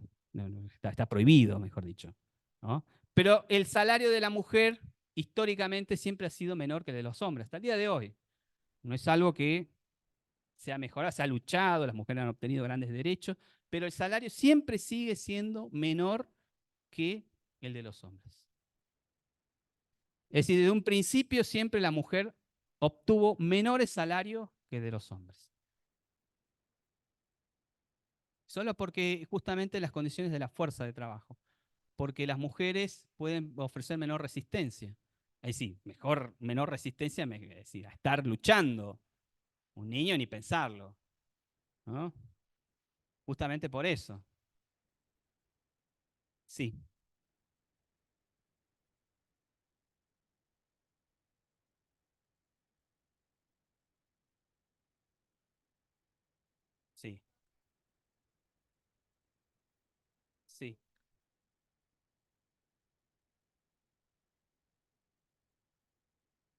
está prohibido, mejor dicho, ¿no? Pero el salario de la mujer históricamente siempre ha sido menor que el de los hombres, hasta el día de hoy. No es algo que se ha mejorado, se ha luchado, las mujeres han obtenido grandes derechos, pero el salario siempre sigue siendo menor que el de los hombres. Es decir, desde un principio siempre la mujer obtuvo menores salarios que de los hombres. Solo porque justamente las condiciones de la fuerza de trabajo. Porque las mujeres pueden ofrecer menor resistencia. Ahí sí, menor resistencia, es decir, a estar luchando. Un niño ni pensarlo, ¿no? Justamente por eso. Sí. Sí. Sí.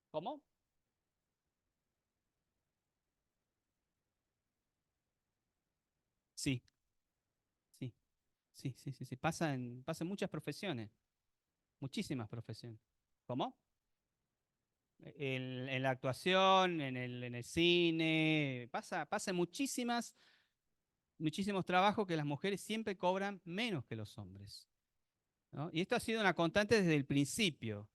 ¿Cómo? Sí. Sí. Sí, sí, sí, sí. Pasa en muchas profesiones. Muchísimas profesiones. ¿Cómo? En la actuación, en el cine, pasa en muchísimos trabajos que las mujeres siempre cobran menos que los hombres, ¿no? Y esto ha sido una constante desde el principio.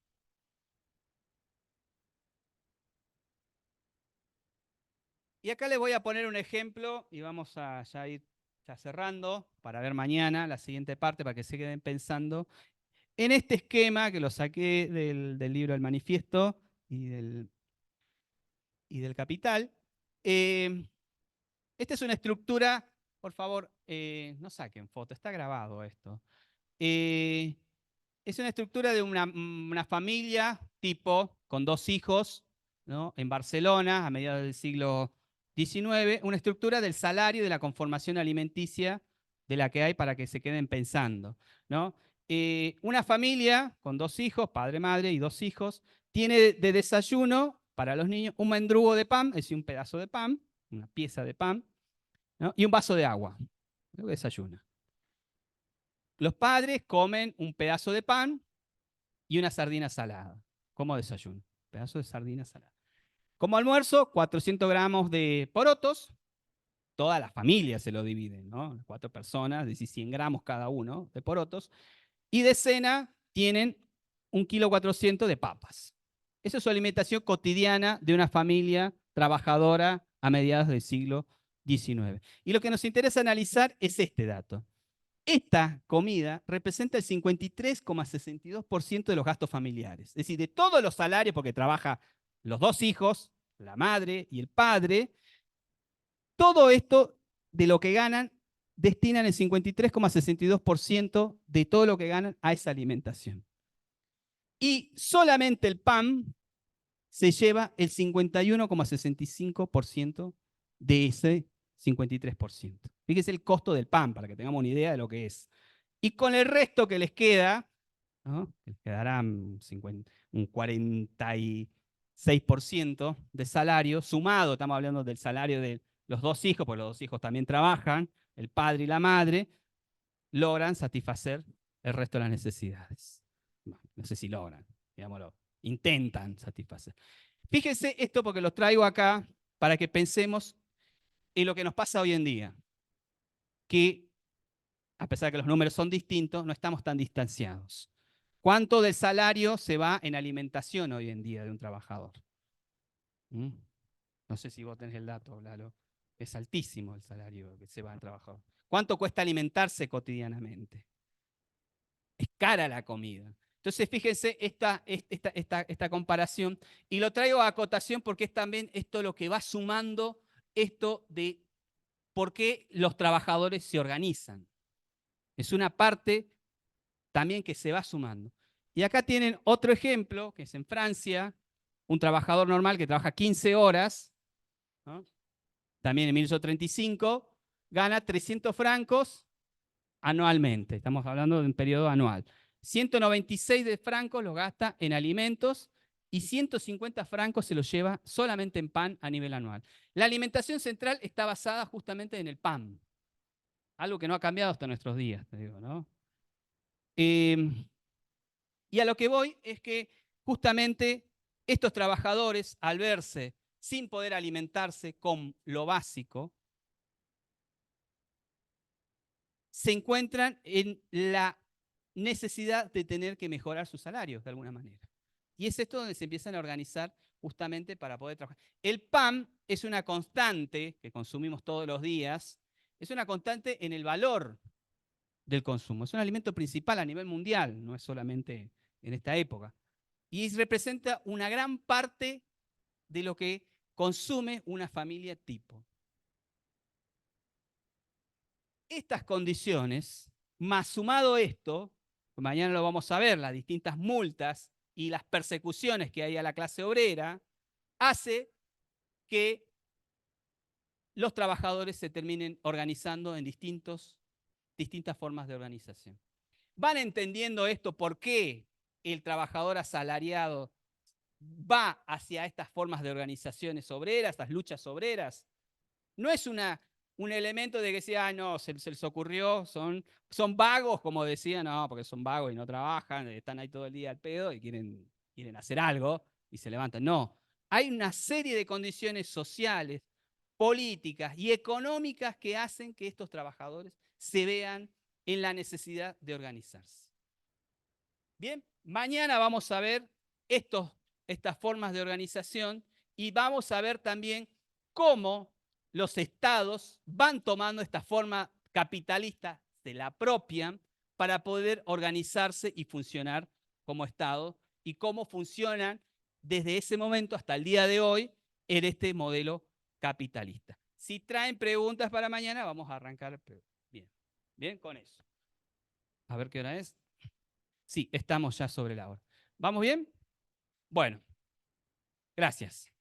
Y acá les voy a poner un ejemplo y vamos a ya ir ya cerrando para ver mañana la siguiente parte para que se queden pensando en este esquema que lo saqué del libro El Manifiesto y del Capital. Esta es una estructura, por favor, no saquen foto, está grabado esto. Es una estructura de una familia tipo con 2 hijos, ¿no? En Barcelona a mediados del siglo XIX, una estructura del salario y de la conformación alimenticia de la que hay para que se queden pensando, ¿no? Una familia con 2 hijos, padre, madre y 2 hijos, tiene de desayuno para los niños un mendrugo de pan, es decir, un pedazo de pan, una pieza de pan, ¿no? Y un vaso de agua. Luego desayuna. Los padres comen un pedazo de pan y una sardina salada, como desayuno. Pedazo de sardina salada. Como almuerzo, 400 gramos de porotos. Toda la familia se lo dividen, ¿no? 4 personas, es decir, 100 gramos cada uno de porotos. Y de cena tienen 1,4 kg de papas. Esa es su alimentación cotidiana de una familia trabajadora a mediados del siglo XIX. Y lo que nos interesa analizar es este dato. Esta comida representa el 53,62% de los gastos familiares. Es decir, de todos los salarios, porque trabaja los dos hijos, la madre y el padre, todo esto de lo que ganan, destinan el 53,62% de todo lo que ganan a esa alimentación. Y solamente el pan se lleva el 51,65% de ese 53%. Fíjense el costo del pan, para que tengamos una idea de lo que es. Y con el resto que les queda, ¿no? Les quedará un 46% de salario, sumado, estamos hablando del salario de los dos hijos, porque los dos hijos también trabajan, el padre y la madre, logran satisfacer el resto de las necesidades. No sé si logran, digámoslo, intentan satisfacer. Fíjense esto porque lo traigo acá para que pensemos en lo que nos pasa hoy en día, que a pesar de que los números son distintos, no estamos tan distanciados. ¿Cuánto del salario se va en alimentación hoy en día de un trabajador? No sé si vos tenés el dato, Lalo. Es altísimo el salario que se va al trabajador. ¿Cuánto cuesta alimentarse cotidianamente? Es cara la comida. Entonces, fíjense esta comparación, y lo traigo a acotación porque es también esto lo que va sumando esto de por qué los trabajadores se organizan. Es una parte también que se va sumando. Y acá tienen otro ejemplo, que es en Francia, un trabajador normal que trabaja 15 horas, ¿no? También en 1835, gana 300 francos anualmente. Estamos hablando de un periodo anual. 196 de francos los gasta en alimentos y 150 francos se los lleva solamente en pan a nivel anual. La alimentación central está basada justamente en el pan, algo que no ha cambiado hasta nuestros días, te digo, ¿no? Y a lo que voy es que justamente estos trabajadores, al verse sin poder alimentarse con lo básico, se encuentran en la necesidad de tener que mejorar sus salarios de alguna manera. Y es esto donde se empiezan a organizar justamente para poder trabajar. El pan es una constante que consumimos todos los días, es una constante en el valor del consumo. Es un alimento principal a nivel mundial, no es solamente en esta época. Y representa una gran parte de lo que consume una familia tipo. Estas condiciones, más sumado esto, mañana lo vamos a ver, las distintas multas y las persecuciones que hay a la clase obrera, hace que los trabajadores se terminen organizando en distintas formas de organización. ¿Van entendiendo esto por qué el trabajador asalariado va hacia estas formas de organizaciones obreras, estas luchas obreras? No es un elemento de que sea, no, se les ocurrió, son vagos, como decían, no, porque son vagos y no trabajan, están ahí todo el día al pedo y quieren hacer algo y se levantan. No, hay una serie de condiciones sociales, políticas y económicas que hacen que estos trabajadores se vean en la necesidad de organizarse. Bien, mañana vamos a ver estas formas de organización y vamos a ver también cómo los estados van tomando esta forma capitalista, se la apropian para poder organizarse y funcionar como estado y cómo funcionan desde ese momento hasta el día de hoy en este modelo capitalista. Si traen preguntas para mañana, vamos a arrancar bien con eso. A ver qué hora es. Sí, estamos ya sobre la hora. ¿Vamos bien? Bueno, gracias.